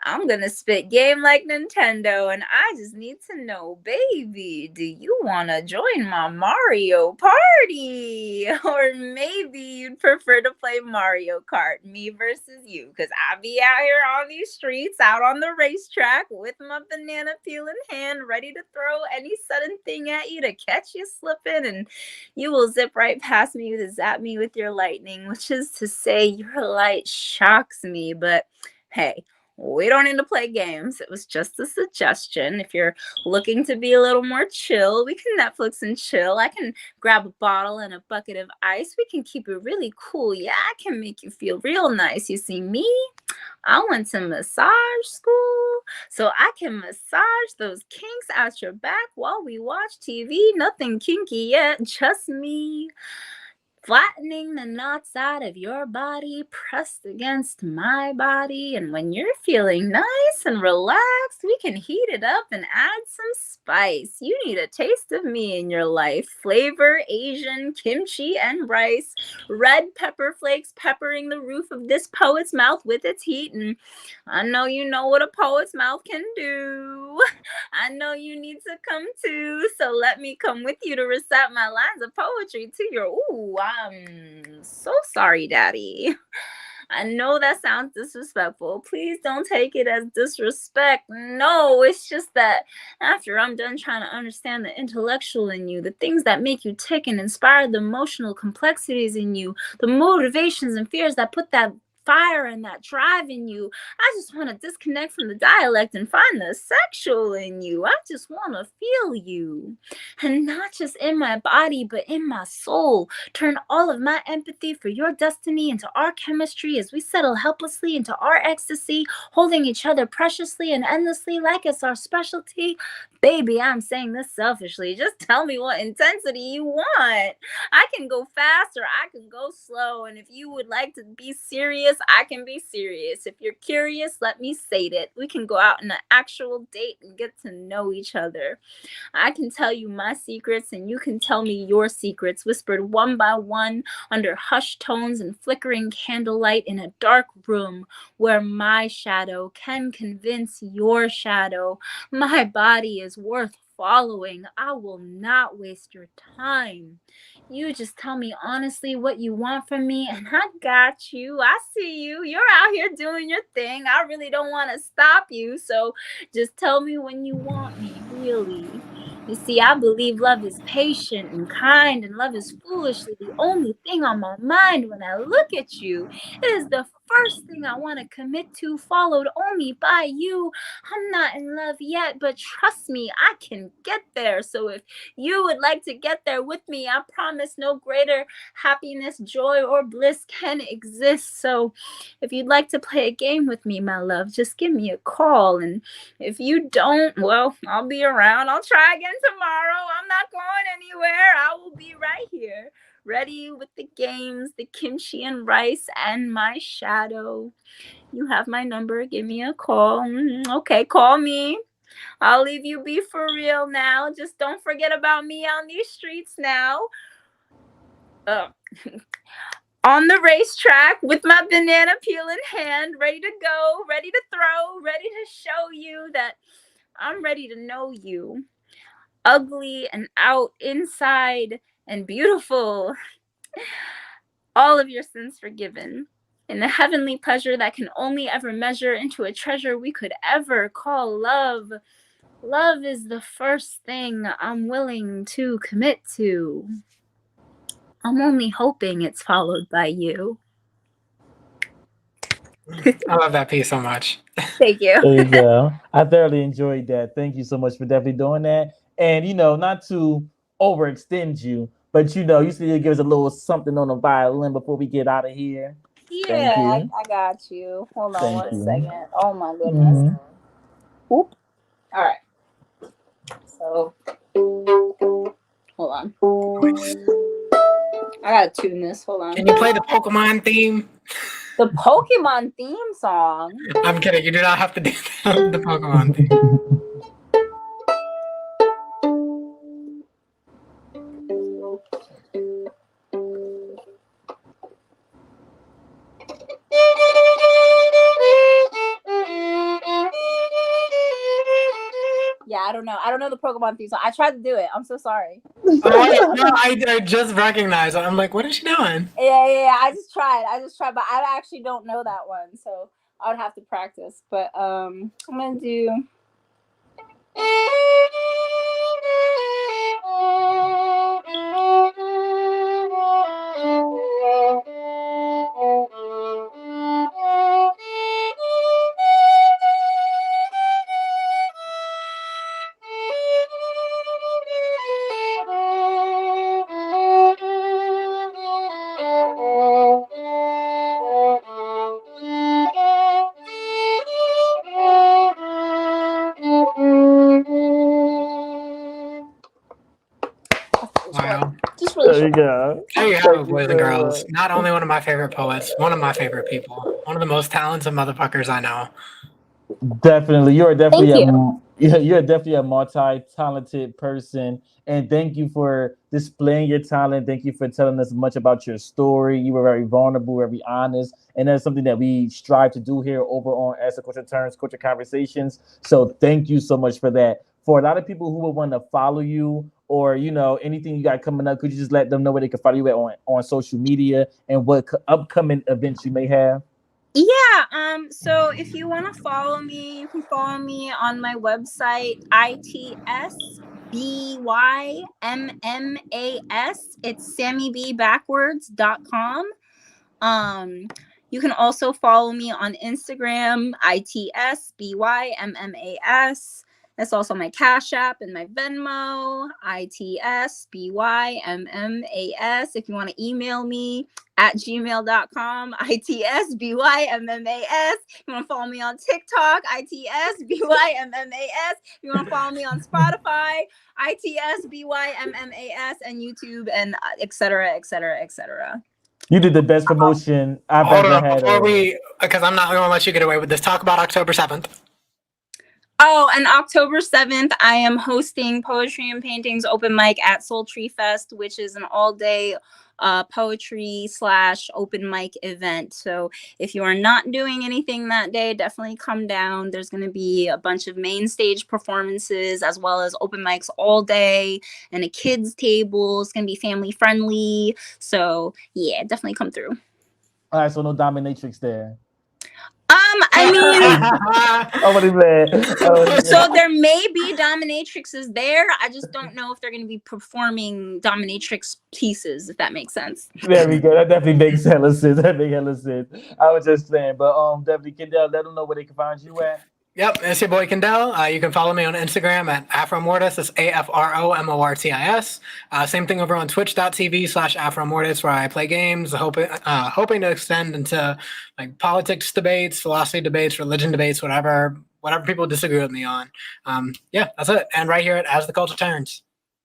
I'm gonna spit game like Nintendo, and I just need to know, baby, do you wanna join my Mario Party? Or maybe you'd prefer to play Mario Kart, me versus you, because I be out here on these streets, out on the racetrack with my banana peel in hand, ready to throw any sudden thing at you to catch you slipping, and you will zip right past me to zap me with your lightning, which is to say your light shocks me. But hey, we don't need to play games. It was just a suggestion. If you're looking to be a little more chill, we can Netflix and chill. I can grab a bottle and a bucket of ice. We can keep it really cool. Yeah, I can make you feel real nice. You see me? I went to massage school, so I can massage those kinks out your back while we watch TV. Nothing kinky yet, just me flattening the knots out of your body pressed against my body. And when you're feeling nice and relaxed, we can heat it up and add some spice. You need a taste of me in your life. Flavor, Asian, kimchi, and rice. Red pepper flakes peppering the roof of this poet's mouth with its heat. And I know you know what a poet's mouth can do. I know you need to come too, so let me come with you to recite my lines of poetry to your, ooh, I'm so sorry, Daddy. I know that sounds disrespectful. Please don't take it as disrespect. No, it's just that after I'm done trying to understand the intellectual in you, the things that make you tick and inspire the emotional complexities in you, the motivations and fears that put that fire and that drive in you. I just want to disconnect from the dialect and find the sexual in you. I just want to feel you. And not just in my body, but in my soul. Turn all of my empathy for your destiny into our chemistry as we settle helplessly into our ecstasy, holding each other preciously and endlessly like it's our specialty. Baby, I'm saying this selfishly. Just tell me what intensity you want. I can go fast or I can go slow. And if you would like to be serious, I can be serious. If you're curious, let me sate it. We can go out on an actual date and get to know each other. I can tell you my secrets and you can tell me your secrets, whispered one by one under hushed tones and flickering candlelight in a dark room where my shadow can convince your shadow. My body is worth following. I will not waste your time. You just tell me honestly what you want from me, and I got you. I see you. You're out here doing your thing. I really don't want to stop you, so just tell me when you want me, really. You see, I believe love is patient and kind, and love is foolishly the only thing on my mind when I look at you. It is the first thing I want to commit to, followed only by you. I'm not in love yet, but trust me, I can get there. So if you would like to get there with me, I promise no greater happiness, joy, or bliss can exist. So if you'd like to play a game with me, my love, just give me a call. And if you don't, well, I'll be around. I'll try again tomorrow. I'm not going anywhere. I will be right here, ready with the games, the kimchi and rice, and my shadow. You have my number. Give me a call. Okay, call me. I'll leave you be for real now. Just don't forget about me on these streets now. On the racetrack with my banana peel in hand, ready to go, ready to throw, ready to show you that I'm ready to know you. Ugly and out, inside and beautiful. All of your sins forgiven. In the heavenly pleasure that can only ever measure into a treasure we could ever call love. Love is the first thing I'm willing to commit to. I'm only hoping it's followed by you. I love that piece so much. Thank you. There you go. I thoroughly enjoyed that. Thank you so much for definitely doing that. And not to overextend you, but you still give us a little something on the violin before we get out of here. Yeah, I got you. Hold on Thank one you. second. Oh my goodness. Mm-hmm. Oop. All right. So, hold on. I gotta tune this. Hold on. Can you play the Pokemon theme? The Pokemon theme song. I'm kidding. You do not have to do the Pokemon theme. Yeah, I don't know. I don't know the Pokemon theme song. I tried to do it. I'm so sorry. No, I just recognized it. I'm like, what is she doing? Yeah. I just tried, but I actually don't know that one, so I would have to practice. But I'm gonna do. Wow. Just really There you go. There you have Thank it, you boys and very girls. much. Not only one of my favorite poets, one of my favorite people, one of the most talented motherfuckers I know. Definitely, Thank you. you're definitely a multi-talented person, and thank you for displaying your talent. Thank you for telling us much about your story. You were very vulnerable, very honest, and that's something that we strive to do here over on As the Culture Turns, Culture Conversations. So thank you so much for that. For a lot of people who would want to follow you, or anything you got coming up, could you just let them know where they can follow you at on social media and what upcoming events you may have? Yeah, so if you want to follow me, you can follow me on my website, ITSBYMMAS. It's SammyB backwards.com. You can also follow me on Instagram, ITSBYMMAS. That's also my Cash App and my Venmo, ITSBYMMAS. If you want to email me, at gmail.com, ITSBYMMAS. You want to follow me on TikTok, ITSBYMMAS. You want to follow me on Spotify, ITSBYMMAS, and YouTube, and et cetera, et cetera, et cetera. You did the best promotion I've Hold ever on, had. before because I'm not going to let you get away with this. Talk about October 7th. Oh, and October 7th, I am hosting Poetry and Paintings open mic at Soul Tree Fest, which is an all-day poetry / open mic event. So if you are not doing anything that day, definitely come down. There's going to be a bunch of main stage performances as well as open mics all day and a kids table. It's going to be family friendly. So yeah, definitely come through. All right, so no dominatrix there. I mean, so there may be dominatrixes there. I just don't know if they're going to be performing dominatrix pieces, if that makes sense. There we go. That definitely makes hella sense. That makes hella sense. I was just saying, but definitely, Kendall, let them know where they can find you at. Yep, it's your boy Kendall. You can follow me on Instagram at Afromortis. It's AFROMORTIS. Same thing over on twitch.tv/Afromortis, where I play games, hoping to extend into like politics debates, philosophy debates, religion debates, whatever people disagree with me on. Yeah, that's it. And right here at As the Culture Turns.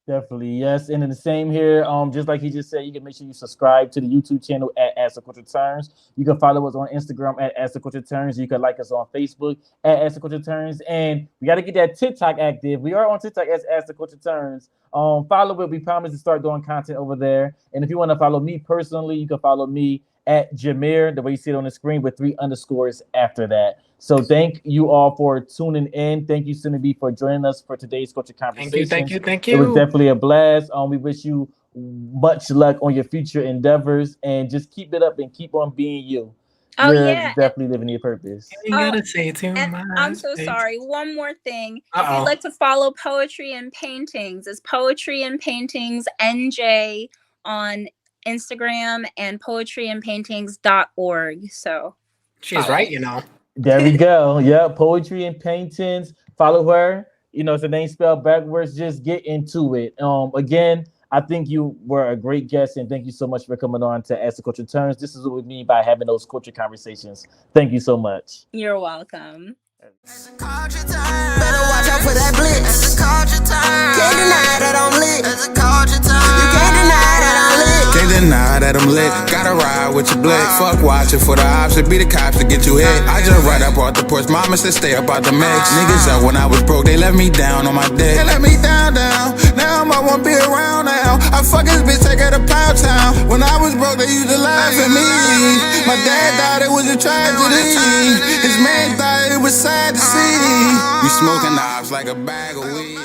Definitely, yes. And then the same here, just like he just said, you can make sure you subscribe to the YouTube channel at As the Culture Turns. You can follow us on Instagram at As the Culture Turns. You can like us on Facebook at As the Culture Turns. And we got to get that TikTok active. We are on TikTok as the Culture Turns. Follow it. We promise to start doing content over there. And if you want to follow me personally, you can follow me at Jameer, the way you see it on the screen, with 3 underscores after that. So thank you all for tuning in. Thank you, SammyB, for joining us for today's Culture Conversation. Thank you. It was definitely a blast. We wish you much luck on your future endeavors, and just keep it up and keep on being you. Oh, You're yeah. definitely living your purpose. You gotta say too much. I'm so sorry. One more thing. Uh-oh. If you'd like to follow Poetry and Paintings, it's Poetry and Paintings NJ on Instagram and poetryandpaintings.org. So she's right, you know. There we go. Yeah, Poetry and Paintings. Follow her. It's a name spelled backwards. Just get into it. Again, I think you were a great guest, and thank you so much for coming on to As the Culture Turns. This is what we mean by having those culture conversations. Thank you so much. You're welcome. Better watch out for that blitz. Can't deny that I'm lit. You can't deny that I'm lit. Can't deny that I'm lit. Gotta ride with your blick. Fuck watching for the ops. It be the cops to get you hit. I just right up off the porch. Mama said stay up out the mix. Niggas up when I was broke. They left me down on my dick. They let me down. Now I won't be around now. I fuck this bitch, take her to Pound Town. When I was broke, they used to laugh at me. My dad died, it was a tragedy. His man died, it was sad to see. We smoking knobs like a bag of weed.